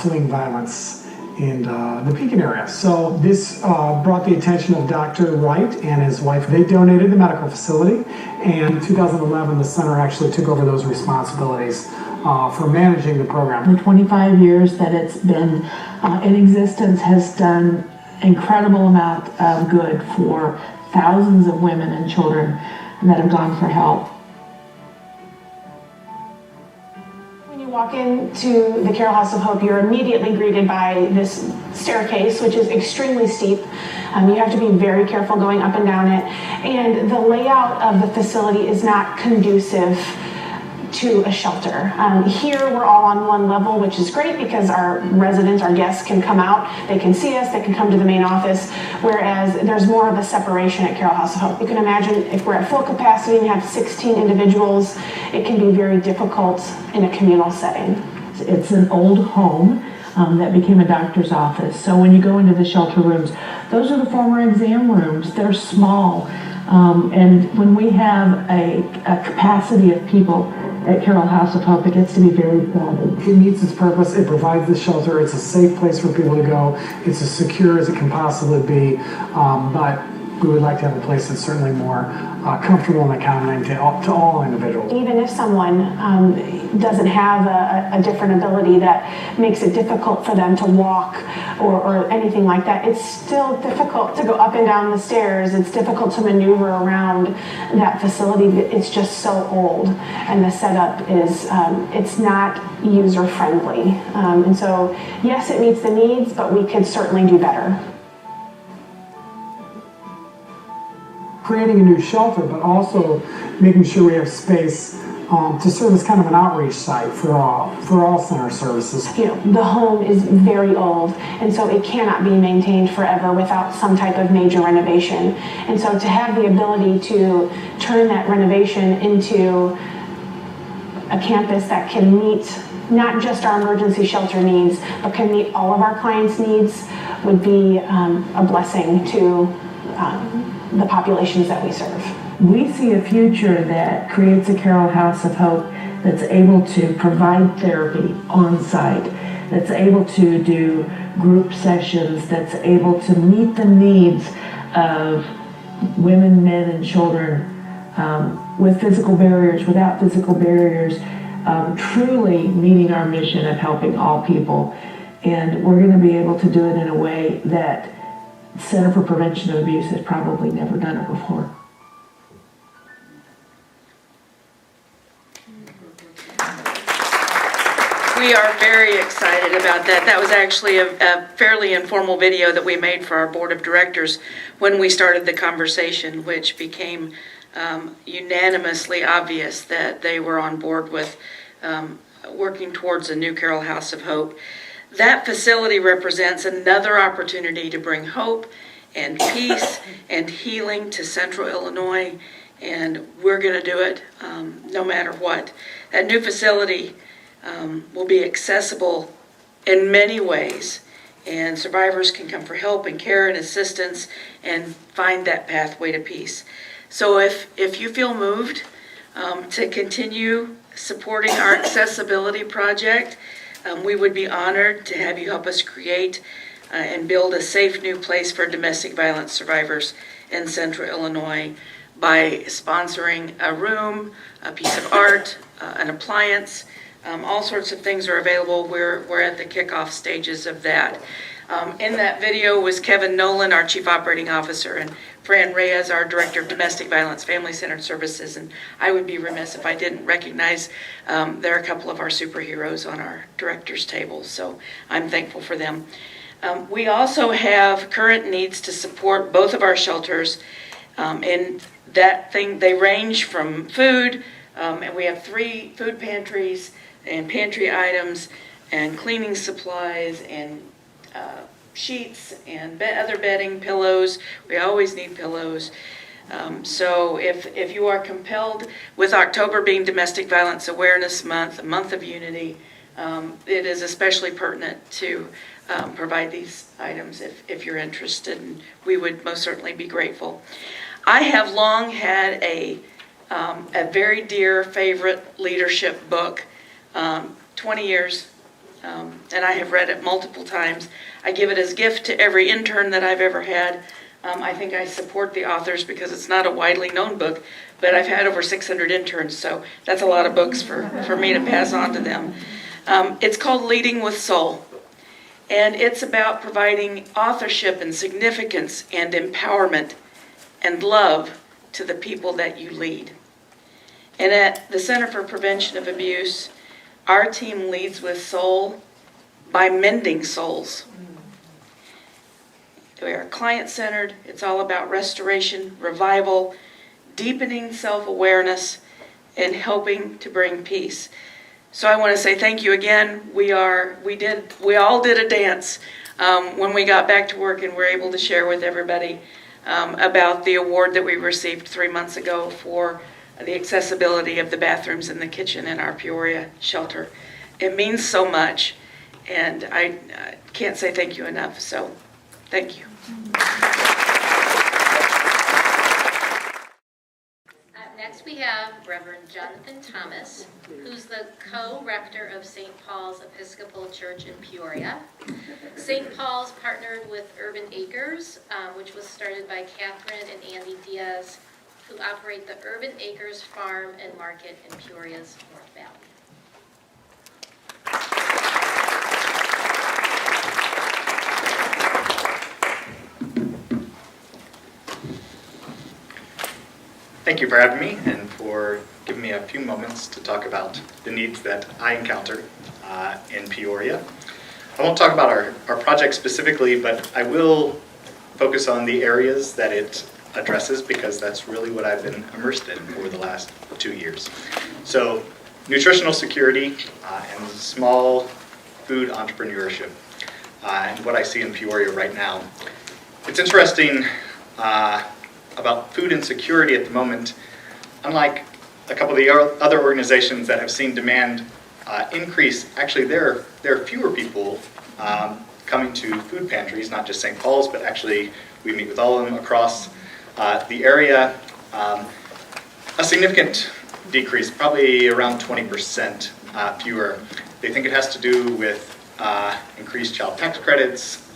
fleeing violence in the Pekin area. So this brought the attention of Dr. Wright and his wife. They donated the medical facility, and in 2011, the center actually took over those responsibilities for managing the program. The 25 years that it's been in existence has done incredible amount of good for thousands of women and children that have gone for help. When you walk into the Carroll House of Hope, you're immediately greeted by this staircase, which is extremely steep. You have to be very careful going up and down it. And the layout of the facility is not conducive to a shelter. Here we're all on one level, which is great because our residents, our guests can come out, they can see us, they can come to the main office, whereas there's more of a separation at Carroll House of Hope. You can imagine if we're at full capacity and have 16 individuals, it can be very difficult in a communal setting. It's an old home that became a doctor's office. So when you go into the shelter rooms, those are the former exam rooms. They're small. And when we have a capacity of people at Carroll House of Hope, it gets to be very crowded. It meets its purpose. It provides the shelter. It's a safe place for people to go. It's as secure as it can possibly be. But we would like to have a place that's certainly more comfortable and accommodating to all individuals. Even if someone doesn't have a different ability that makes it difficult for them to walk or anything like that, it's still difficult to go up and down the stairs. It's difficult to maneuver around that facility. It's just so old, and the setup is, it's not user-friendly. And so, yes, it meets the needs, but we could certainly do better. Creating a new shelter, but also making sure we have space to serve as kind of an outreach site for all center services. You know, the home is very old, and so it cannot be maintained forever without some type of major renovation. And so to have the ability to turn that renovation into a campus that can meet not just our emergency shelter needs, but can meet all of our clients' needs would be a blessing to the populations that we serve. We see a future that creates a Carroll House of Hope that's able to provide therapy on site, that's able to do group sessions, that's able to meet the needs of women, men, and children with physical barriers, without physical barriers, truly meeting our mission of helping all people. And we're going to be able to do it in a way that Center for Prevention of Abuse has probably never done it before. We are very excited about that. That was actually a fairly informal video that we made for our board of directors when we started the conversation, which became unanimously obvious that they were on board with working towards a new Carroll House of Hope. That facility represents another opportunity to bring hope and peace and healing to Central Illinois, and we're going to do it no matter what. That new facility will be accessible in many ways, and survivors can come for help and care and assistance and find that pathway to peace. So if you feel moved to continue supporting our accessibility project, we would be honored to have you help us create and build a safe new place for domestic violence survivors in Central Illinois by sponsoring a room, a piece of art, an appliance. All sorts of things are available. We're at the kickoff stages of that. In that video was Kevin Nolan, our Chief Operating Officer, and Fran Reyes, our Director of Domestic Violence Family Centered Services. And I would be remiss if I didn't recognize they're a couple of our superheroes on our director's table, so I'm thankful for them. We also have current needs to support both of our shelters, and they range from food, and we have 3 food pantries and pantry items and cleaning supplies and sheets and other bedding, pillows. We always need pillows. So if you are compelled, with October being Domestic Violence Awareness Month, a month of unity, it is especially pertinent to provide these items if you're interested, and we would most certainly be grateful. I have long had a very dear favorite leadership book, 20 years, and I have read it multiple times. I give it as a gift to every intern that I've ever had. I think I support the authors because it's not a widely known book, but I've had over 600 interns, so that's a lot of books for me to pass on to them. It's called Leading with Soul, and it's about providing authorship and significance and empowerment and love to the people that you lead. And at the Center for Prevention of Abuse, our team leads with soul by mending souls. We are client-centered. It's all about restoration, revival, deepening self-awareness, and helping to bring peace. So I want to say thank you again. We all did a dance when we got back to work and were able to share with everybody about the award that we received 3 months ago for the accessibility of the bathrooms and the kitchen in our Peoria shelter. It means so much, and I can't say thank you enough, so thank you. Next, we have Reverend Jonathan Thomas, who's the co-rector of St. Paul's Episcopal Church in Peoria. St. Paul's partnered with Urban Acres, which was started by Catherine and Andy Diaz, who operate the Urban Acres Farm and Market in Peoria's North Valley. Thank you for having me and for giving me a few moments to talk about the needs that I encounter in Peoria. I won't talk about our project specifically, but I will focus on the areas that it addresses because that's really what I've been immersed in for the last 2 years. So, nutritional security and small food entrepreneurship and what I see in Peoria right now. It's interesting about food insecurity at the moment. Unlike a couple of the other organizations that have seen demand increase, actually there are fewer people coming to food pantries, not just St. Paul's, but actually we meet with all of them across the area. A significant decrease, probably around 20% fewer. They think it has to do with increased child tax credits,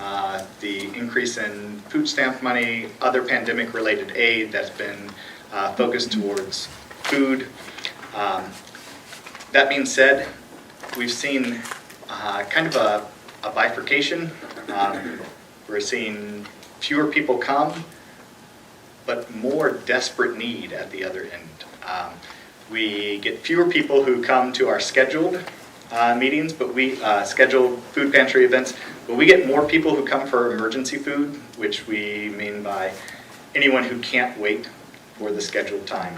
the increase in food stamp money, other pandemic-related aid that's been focused towards food. That being said, we've seen kind of a bifurcation. We're seeing fewer people come, but more desperate need at the other end. We get fewer people who come to our scheduled meetings, but we schedule food pantry events, but we get more people who come for emergency food, which we mean by anyone who can't wait for the scheduled time.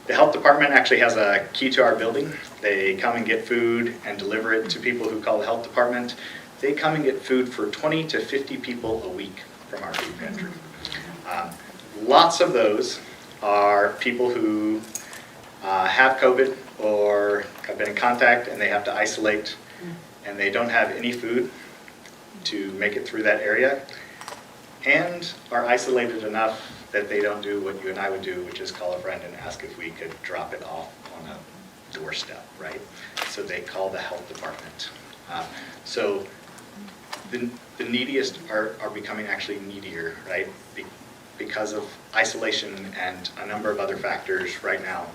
The health department actually has a key to our building. They come and get food and deliver it to people who call the health department. They come and get food for 20 to 50 people a week from our food pantry. Lots of those are people who have COVID or have been in contact and they have to isolate and they don't have any food to make it through that area and are isolated enough that they don't do what you and I would do, which is call a friend and ask if we could drop it off on a doorstep, right? So they call the health department. So the neediest are becoming actually needier, right? Because of isolation and a number of other factors right now.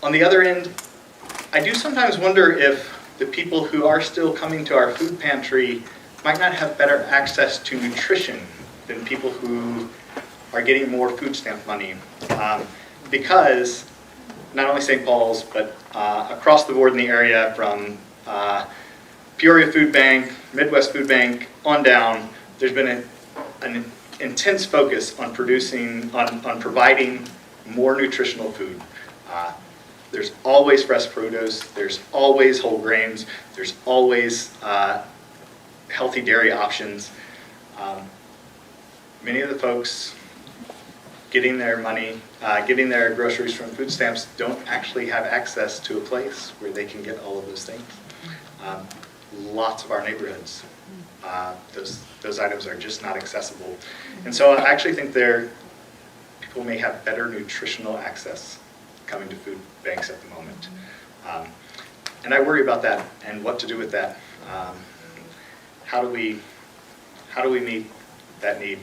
On the other end, I do sometimes wonder if the people who are still coming to our food pantry might not have better access to nutrition than people who are getting more food stamp money. Because not only St. Paul's, but across the board in the area from Peoria Food Bank, Midwest Food Bank, on down, there's been an intense focus on providing more nutritional food. There's always fresh produce, there's always whole grains, there's always healthy dairy options. Many of the folks getting their money, getting their groceries from food stamps don't actually have access to a place where they can get all of those things. Lots of our neighborhoods, those items are just not accessible. And so I actually think people may have better nutritional access coming to food banks at the moment. And I worry about that and what to do with that. How do we meet that need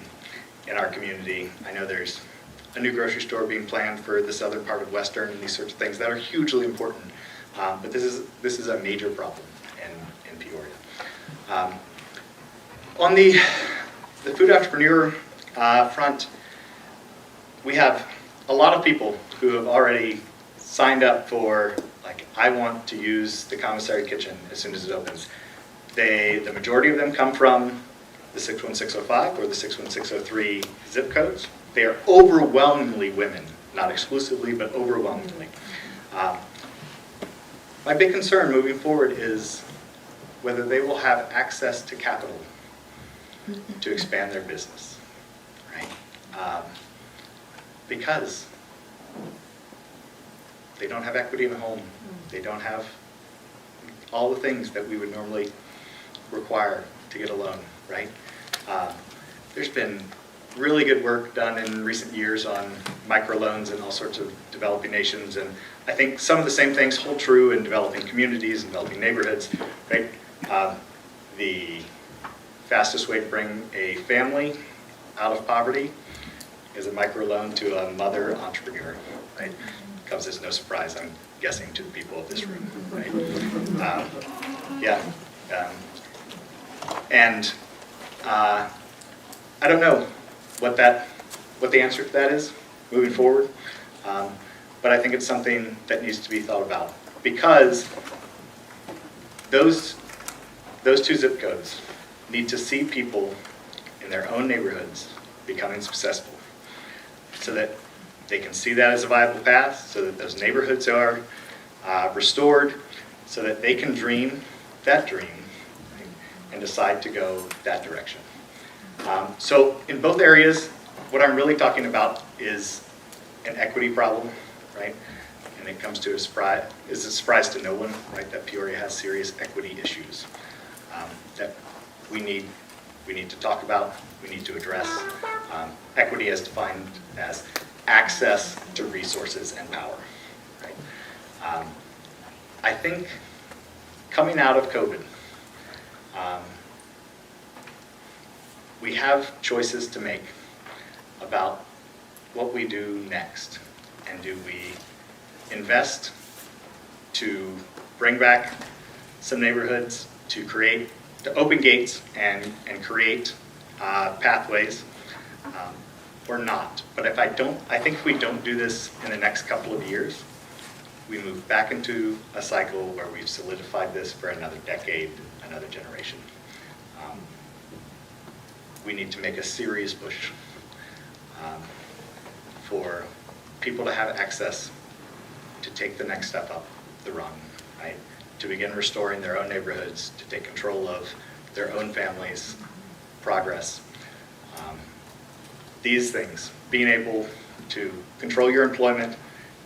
in our community? I know there's a new grocery store being planned for the southern part of Western and these sorts of things that are hugely important. But this is a major problem in Peoria. On the food entrepreneur front, we have a lot of people who have already signed up for, like, I want to use the commissary kitchen as soon as it opens. The majority of them come from the 61605 or the 61603 zip codes. They are overwhelmingly women, not exclusively, but overwhelmingly. My big concern moving forward is whether they will have access to capital to expand their business, right? Because they don't have equity in the home. They don't have all the things that we would normally require to get a loan, right? There's been really good work done in recent years on microloans in all sorts of developing nations, and I think some of the same things hold true in developing communities and developing neighborhoods, right? The fastest way to bring a family out of poverty is a microloan to a mother entrepreneur, right? Comes as no surprise, I'm guessing, to the people of this room, right? I don't know what the answer to that is moving forward, but I think it's something that needs to be thought about, because those two zip codes need to see people in their own neighborhoods becoming successful, so that they can see that as a viable path, so that those neighborhoods are restored, so that they can dream that dream and decide to go that direction. So in both areas, what I'm really talking about is an equity problem, right? And it comes to a surprise to no one, right, that Peoria has serious equity issues that we need to talk about, we need to address. Equity as defined as access to resources and power, right? I think coming out of COVID, we have choices to make about what we do next. And do we invest to bring back some neighborhoods, to open gates and create pathways, or not? But I think if we don't do this in the next couple of years, we move back into a cycle where we've solidified this for another decade, another generation. We need to make a serious push for people to have access to take the next step up the rung, right? To begin restoring their own neighborhoods, to take control of their own families' progress. These things, being able to control your employment,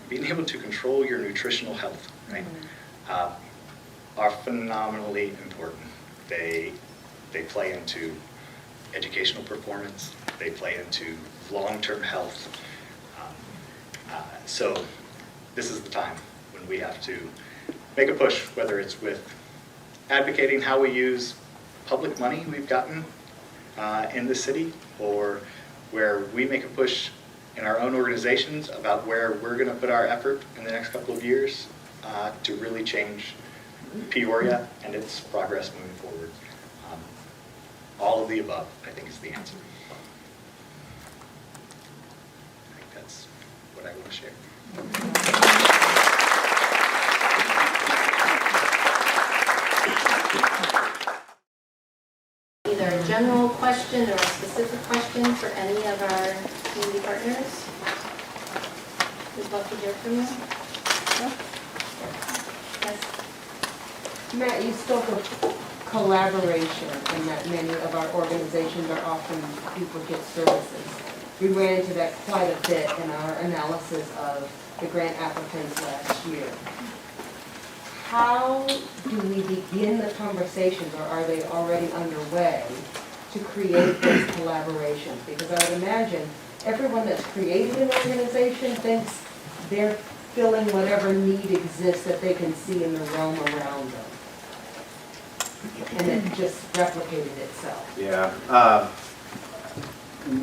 being able to control your nutritional health, right, are phenomenally important. They play into educational performance, they play into long-term health. So this is the time when we have to make a push, whether it's with advocating how we use public money we've gotten in the city, or where we make a push in our own organizations about where we're going to put our effort in the next couple of years to really change Peoria and its progress moving forward. All of the above, I think, is the answer. I think that's what I want to share. Either a general question or a specific question for any of our community partners. We'd love to hear from you. Yes. Matt, you spoke of collaboration and that many of our organizations are often duplicate services. We ran into that quite a bit in our analysis of the grant applicants last year. How do we begin the conversations, or are they already underway, to create those collaborations? Because I would imagine everyone that's created an organization thinks they're filling whatever need exists that they can see in the realm around them. And it just replicated itself. Yeah.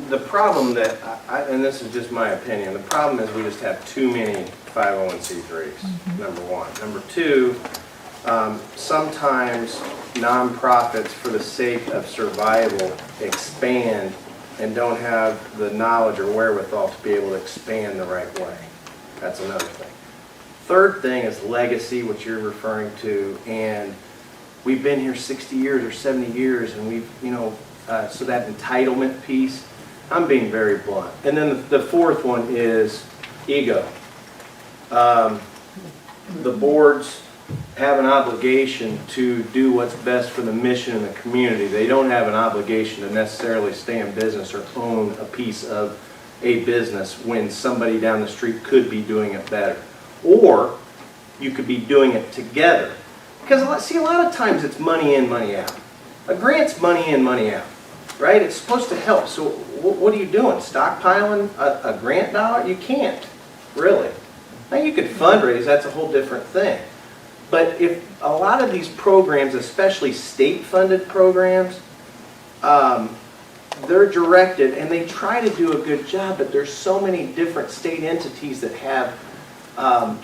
The problem that, and this is just my opinion, the problem is we just have too many 501c3s, number one. Number two, sometimes nonprofits, for the sake of survival, expand and don't have the knowledge or wherewithal to be able to expand the right way. That's another thing. Third thing is legacy, which you're referring to, and we've been here 60 years or 70 years, and we've, so that entitlement piece, I'm being very blunt. And then the fourth one is ego. The boards have an obligation to do what's best for the mission and the community. They don't have an obligation to necessarily stay in business or own a piece of a business when somebody down the street could be doing it better. Or you could be doing it together. Because, see, a lot of times it's money in, money out. A grant's money in, money out, right? It's supposed to help. So what are you doing? Stockpiling a grant dollar? You can't, really. Now, you could fundraise. That's a whole different thing. But if a lot of these programs, especially state-funded programs, they're directed, and they try to do a good job, but there's so many different state entities that have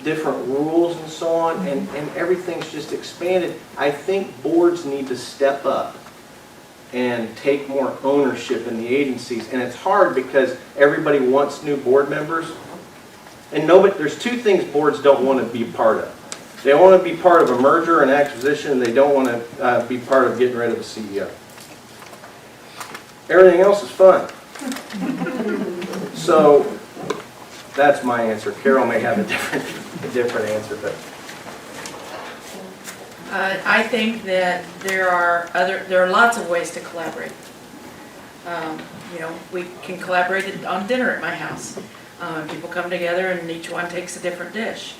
different rules and so on, and everything's just expanded. I think boards need to step up and take more ownership in the agencies. And it's hard because everybody wants new board members. And there's two things boards don't want to be part of. They want to be part of a merger and acquisition, and they don't want to be part of getting rid of the CEO. Everything else is fun. So that's my answer. Carol may have a different answer, but I think that there are lots of ways to collaborate. We can collaborate on dinner at my house. People come together and each one takes a different dish.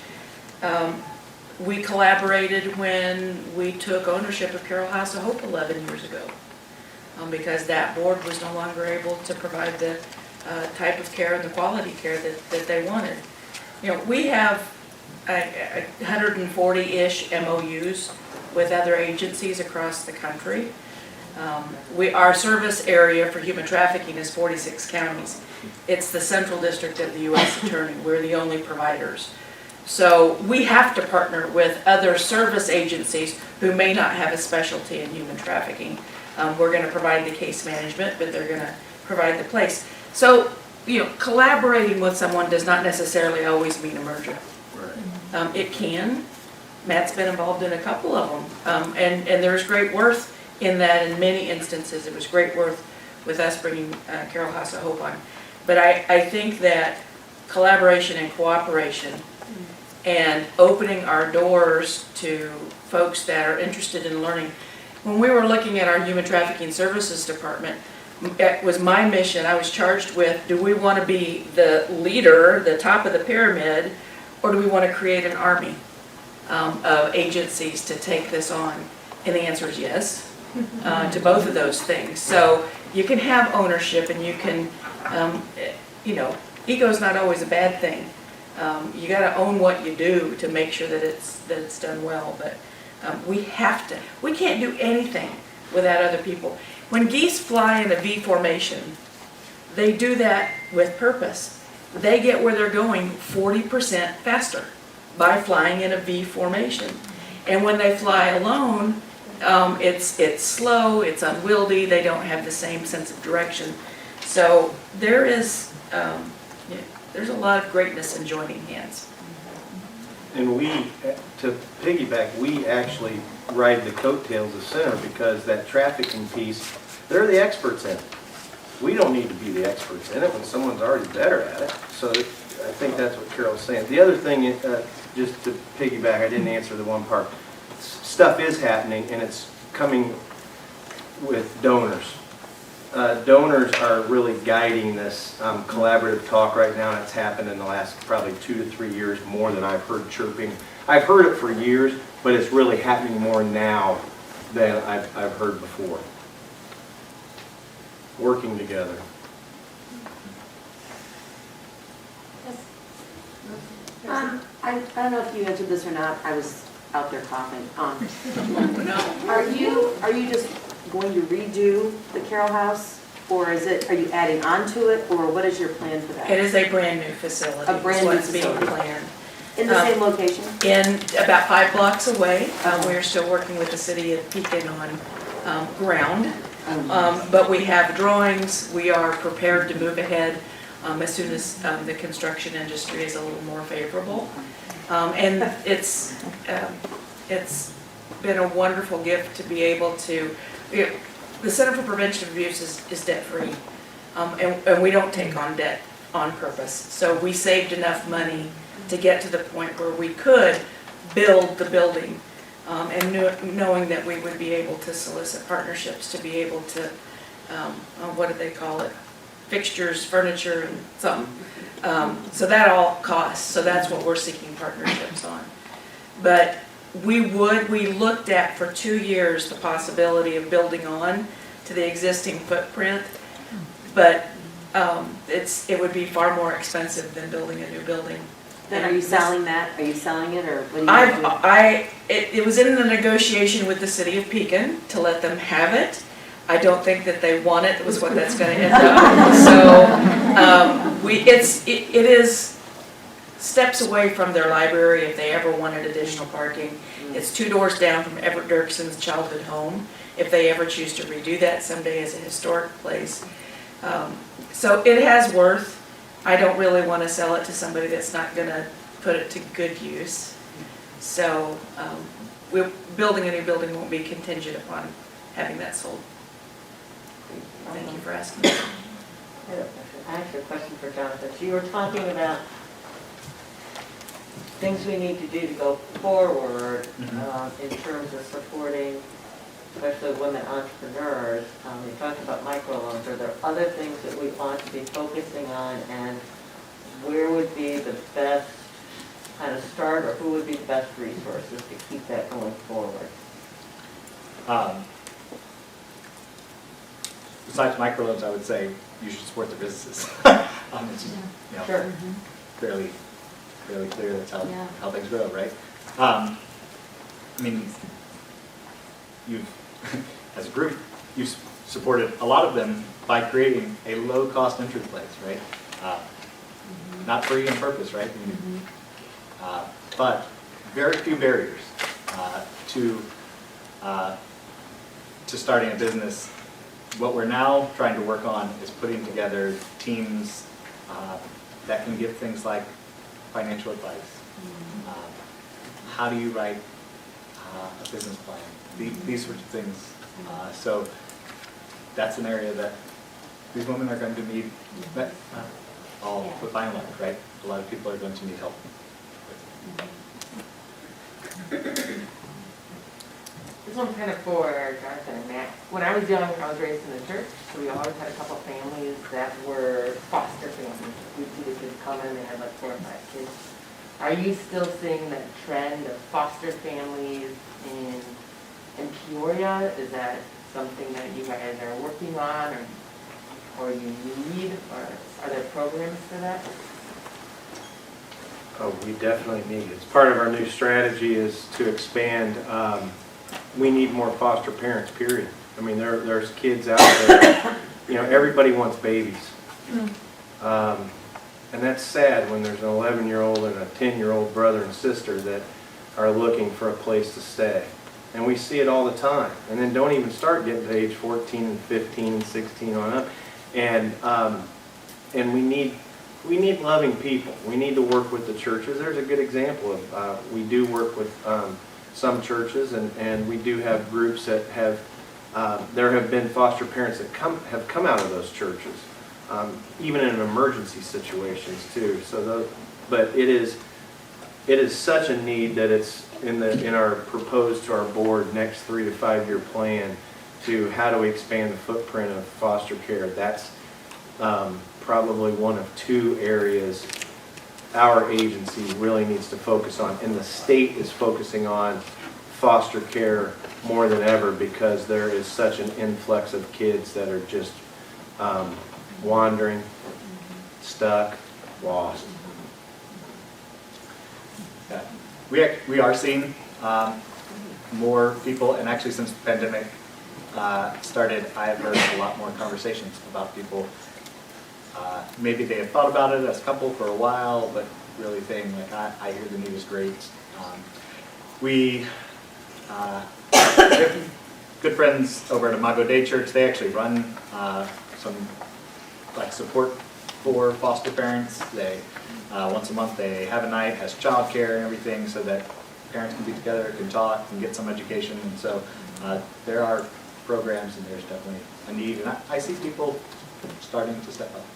We collaborated when we took ownership of Carroll House of Hope 11 years ago, because that board was no longer able to provide the type of care and the quality care that they wanted. We have 140-ish MOUs with other agencies across the country. Our service area for human trafficking is 46 counties. It's the central district of the U.S. Attorney. We're the only providers. So we have to partner with other service agencies who may not have a specialty in human trafficking. We're going to provide the case management, but they're going to provide the place. So, collaborating with someone does not necessarily always mean a merger. Right. It can. Matt's been involved in a couple of them. And there's great worth in that in many instances. It was great worth with us bringing Carroll House of Hope on. But I think that collaboration and cooperation and opening our doors to folks that are interested in learning. When we were looking at our Human Trafficking Services Department, it was my mission. I was charged with, do we want to be the leader, the top of the pyramid, or do we want to create an army of agencies to take this on? And the answer is yes, to both of those things. So you can have ownership and you can, ego is not always a bad thing. You got to own what you do to make sure that it's done well. But we can't do anything without other people. When geese fly in a V formation, they do that with purpose. They get where they're going 40% faster by flying in a V formation. And when they fly alone, it's slow, it's unwieldy, they don't have the same sense of direction. So there is, there's a lot of greatness in joining hands. And we, to piggyback, we actually ride the coattails of Center because that trafficking piece, they're the experts in it. We don't need to be the experts in it when someone's already better at it. So I think that's what Carol's saying. The other thing, just to piggyback, I didn't answer the one part. Stuff is happening and it's coming with donors. Donors are really guiding this collaborative talk right now, and it's happened in the last probably 2 to 3 years more than I've heard chirping. I've heard it for years, but it's really happening more now than I've heard before. Working together. I don't know if you answered this or not. I was out there coughing. Are you just going to redo the Carroll House, or are you adding on to it, or what is your plan for that? It is a brand new facility. A brand new Is what's being facility. planned. In the same location? In about 5 blocks away. We're still working with the city of Pekin on ground. But we have drawings. We are prepared to move ahead as soon as the construction industry is a little more favorable. And it's been a wonderful gift to be able to, the Center for Prevention of Abuse is debt-free. And we don't take on debt on purpose. So we saved enough money to get to the point where we could build the building, and knowing that we would be able to solicit partnerships to be able to, what do they call it? Fixtures, furniture, and something. So that all costs, so that's what we're seeking partnerships on. But we looked at for 2 years the possibility of building on to the existing footprint, but it would be far more expensive than building a new building. Then are you selling that? Are you selling it, or what are you doing? It was in the negotiation with the city of Pekin to let them have it. I don't think that they want it, was what that's going to end up. So it is steps away from their library if they ever wanted additional parking. It's 2 doors down from Everett Dirkson's childhood home, if they ever choose to redo that someday as a historic place. So it has worth. I don't really want to sell it to somebody that's not going to put it to good use. So building a new building won't be contingent upon having that sold. Thank you for asking. I have a question for Jonathan. So you were talking about things we need to do to go forward in terms of supporting especially women entrepreneurs. We talked about microloans. Are there other things that we ought to be focusing on, and where would be the best kind of start, or who would be the best resources to keep that going forward? Besides microloans, I would say you should support the businesses. It's, Sure. fairly clear that's how things grow, right? I mean, you've, as a group, you've supported a lot of them by creating a low-cost entry place, right? Not free on purpose, right? But very few barriers to starting a business. What we're now trying to work on is putting together teams that can give things like financial advice. How do you write a business plan? These sorts of things. So that's an area that these women are going to need, all, but by and large, right? A lot of people are going to need help. This one's kind of for Jonathan and Matt. When I was young, I was raised in the church, so we always had a couple families that were foster families. We'd see the kids come in, they had like 4 or 5 kids. Are you still seeing that trend of foster families in Peoria? Is that something that you guys are working on, or you need, or are there programs for that? Oh, we definitely need it. It's part of our new strategy is to expand. We need more foster parents, period. I mean, there's kids out there, everybody wants babies. And that's sad when there's an 11-year-old and a 10-year-old brother and sister that are looking for a place to stay. And we see it all the time. And then don't even start getting to age 14 and 15 and 16 on up. And we need loving people. We need to work with the churches. There's a good example of, we do work with some churches, and we do have groups that have, there have been foster parents that have come out of those churches, even in emergency situations too. So, but it is such a need that it's in our proposed to our board next 3 to 5 year plan to how do we expand the footprint of foster care. That's probably one of 2 areas our agency really needs to focus on, and the state is focusing on foster care more than ever because there is such an influx of kids that are just wandering, stuck, lost. Yeah. We are seeing more people, and actually since the pandemic started, I've heard a lot more conversations about people. Maybe they have thought about it as a couple for a while, but really saying, like, I hear the need is great. We have good friends over at Imago Day Church. They actually run some support for foster parents. They once a month they have a night, has childcare and everything, so that parents can be together, can talk, can get some education. And so there are programs, and there's definitely a need. And I see people starting to step up.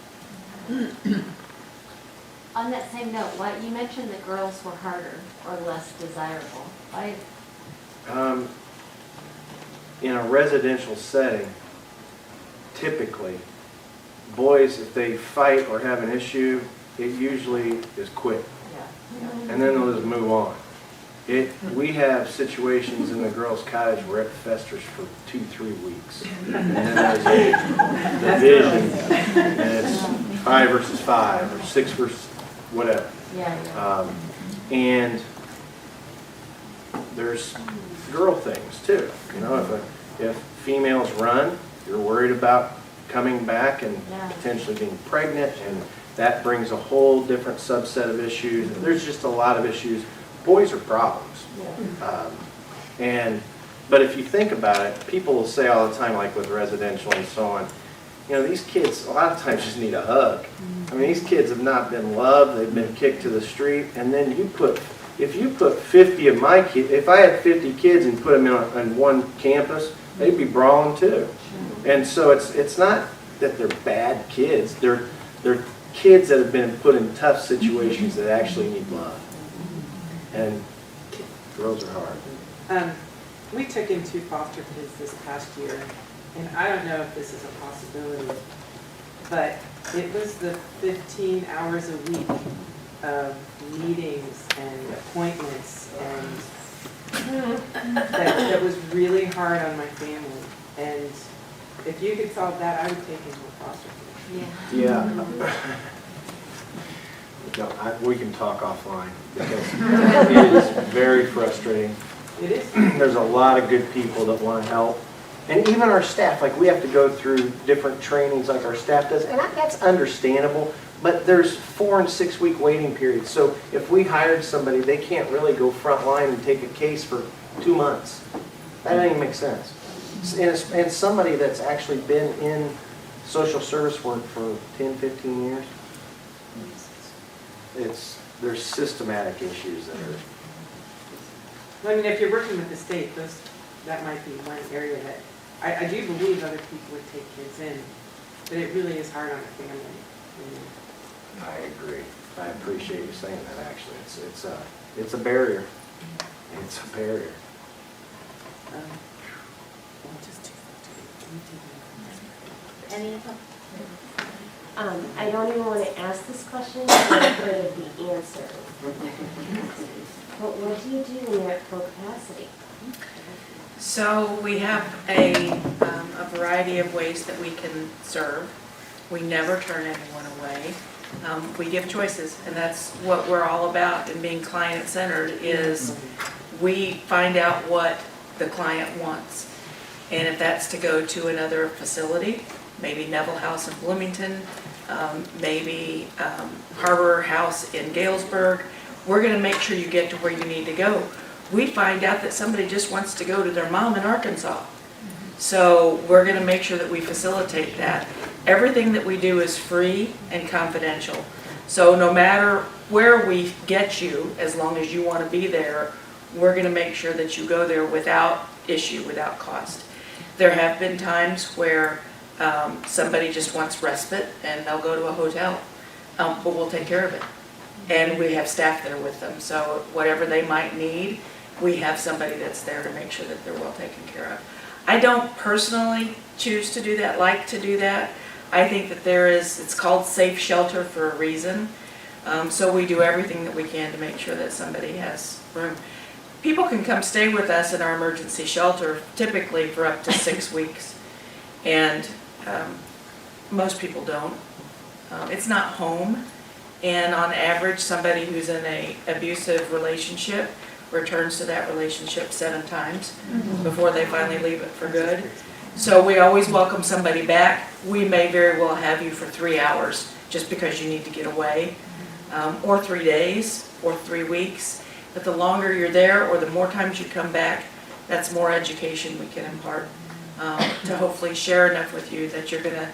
On that same note, why you mentioned that girls were harder or less desirable. Why? In a residential setting, typically, boys, if they fight or have an issue, it usually is quick. And then they'll just move on. We have situations in the girls' cottage where it festers for 2-3 weeks. And then there's a division, and it's 5 versus 5 or 6 versus whatever. And there's girl things too. You know, if females run, you're worried about coming back and potentially being pregnant, and that brings a whole different subset of issues. There's just a lot of issues. Boys are problems. But if you think about it, people will say all the time, like with residential and so on, you know, these kids a lot of times just need a hug. I mean, these kids have not been loved, they've been kicked to the street, and then if you put 50 of my kids, if I had 50 kids and put them on one campus, they'd be brawling too. And so it's not that they're bad kids, they're kids that have been put in tough situations that actually need love. And girls are hard. We took in 2 foster kids this past year, and I don't know if this is a possibility, but it was the 15 hours a week of meetings and appointments, and that was really hard on my family. And if you could solve that, I would take into a foster kid. Yeah. No, we can talk offline because it is very frustrating. It is. There's a lot of good people that want to help. And even our staff, like we have to go through different trainings like our staff does, and that's understandable, but there's 4 and 6 week waiting periods. So if we hired somebody, they can't really go front line and take a case for 2 months. That doesn't even make sense. And somebody that's actually been in social service work for 10, 15 years, there's systematic issues that are. I mean, if you're working with the state, that might be one area that I do believe other people would take kids in, but it really is hard on a family. I agree. I appreciate you saying that. Actually, it's a barrier. It's a barrier. Any of them? I don't even want to ask this question because I'm afraid of the answer. But what do you do when you're at full capacity? So we have a variety of ways that we can serve. We never turn anyone away. We give choices, and that's what we're all about in being client-centered, is we find out what the client wants. And if that's to go to another facility, maybe Neville House in Bloomington, maybe Harbor House in Galesburg, we're going to make sure you get to where you need to go. we find out that somebody just wants to go to their mom in Arkansas. So we're going to make sure that we facilitate that. Everything that we do is free and confidential. So no matter where we get you, as long as you want to be there, we're going to make sure that you go there without issue, without cost. There have been times where somebody just wants respite and they'll go to a hotel, but we'll take care of it. And we have staff there with them, so whatever they might need, we have somebody that's there to make sure that they're well taken care of. I don't personally choose to do that, like to do that. I think that it's called safe shelter for a reason. So we do everything that we can to make sure that somebody has room. People can come stay with us in our emergency shelter typically for up to 6 weeks. And most people don't. It's not home. And on average, somebody who's in an abusive relationship returns to that relationship 7 times before they finally leave it for good. So we always welcome somebody back. We may very well have you for 3 hours just because you need to get away, or 3 days, or 3 weeks. But the longer you're there, or the more times you come back, that's more education we can impart to hopefully share enough with you that you're going to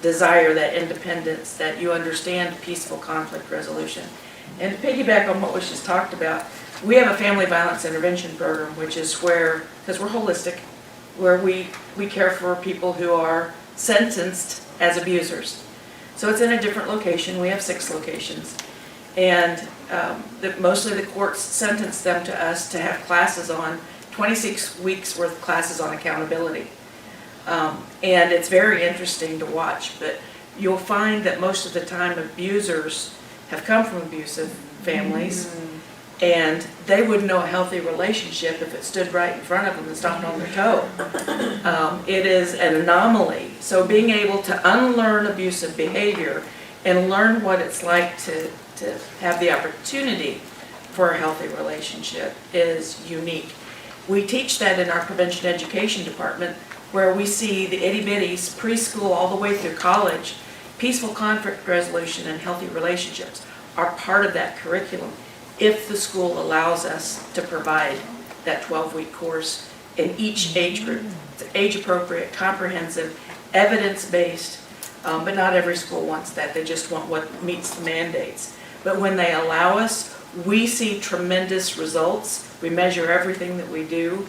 desire that independence, that you understand peaceful conflict resolution. And to piggyback on what was just talked about, we have a family violence intervention program, which is where, because we're holistic, where we care for people who are sentenced as abusers. So it's in a different location. We have 6 locations. And mostly the courts sentence them to us to have classes on, 26 weeks worth of classes on accountability. And it's very interesting to watch, but you'll find that most of the time abusers have come from abusive families, and they wouldn't know a healthy relationship if it stood right in front of them and stomped on their toe. It is an anomaly. So being able to unlearn abusive behavior and learn what it's like to have the opportunity for a healthy relationship is unique. We teach that in our prevention education department, where we see the itty-bitties, preschool all the way through college, peaceful conflict resolution and healthy relationships are part of that curriculum if the school allows us to provide that 12-week course in each age group. It's age-appropriate, comprehensive, evidence-based, but not every school wants that. They just want what meets the mandates. But when they allow us, we see tremendous results. We measure everything that we do.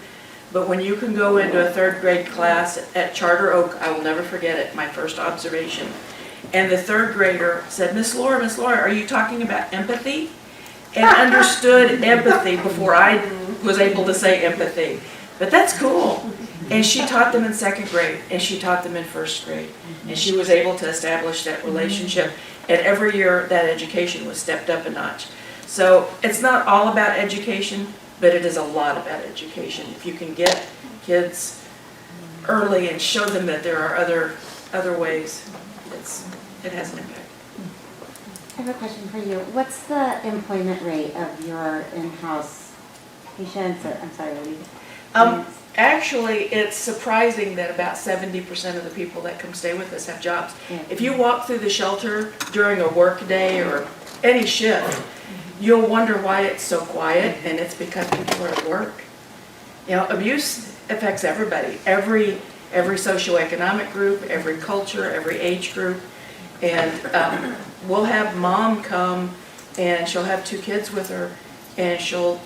But when you can go into a 3rd grade class at Charter Oak, I will never forget it, my first observation. And the 3rd grader said, Miss Laura, are you talking about empathy? And understood empathy before I was able to say empathy. But that's cool. And she taught them in 2nd grade, and she taught them in 1st grade. And she was able to establish that relationship. And every year that education was stepped up a notch. So it's not all about education, but it is a lot about education. If you can get kids early and show them that there are other ways, it has an impact. I have a question for you. What's the employment rate of your in-house patients? Or, I'm sorry, what do you? Actually, it's surprising that about 70% of the people that come stay with us have jobs. Yeah. If you walk through the shelter during a work day or any shift, you'll wonder why it's so quiet, and it's because people are at work. You know, abuse affects everybody, every socioeconomic group, every culture, every age group. And we'll have mom come, and she'll have 2 kids with her, and she'll,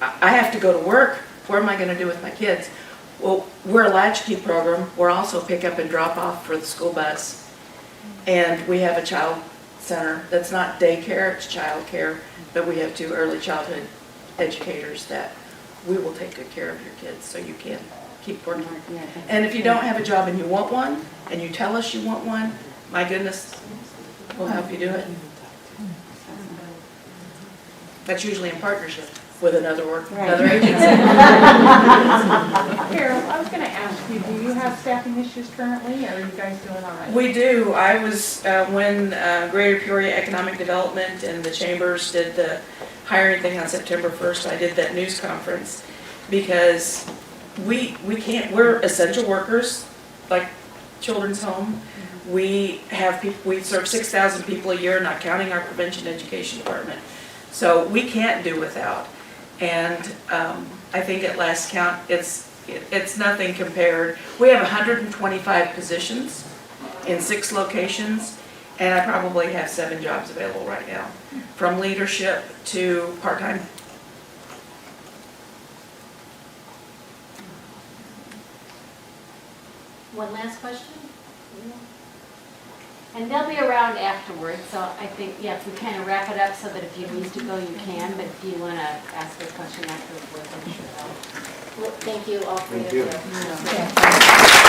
I have to go to work. What am I going to do with my kids? Well, we're a latchkey program. We're also pick up and drop off for the school bus. And we have a child center that's not daycare, it's child care, but we have 2 early childhood educators that we will take good care of your kids so you can keep working. And if you don't have a job and you want one, and you tell us you want one, my goodness, we'll help you do it. That's usually in partnership with another agency. Carol, I was going to ask you, do you have staffing issues currently, or are you guys doing all right? We do. I was, when Greater Peoria Economic Development and the Chambers did the hiring thing on September 1st, I did that news conference because we're essential workers, like Children's Home. We serve 6,000 people a year, not counting our prevention education department. So we can't do without. And I think at last count, it's nothing compared. We have 125 positions in 6 locations, and I probably have 7 jobs available right now, from leadership to part-time. One last question? And they'll be around afterwards, so I think, yeah, if we kind of wrap it up so that if you need to go, you can, but if you want to ask a question afterwards, I'm sure they'll. Well, thank you all for Thank your. you. Yeah.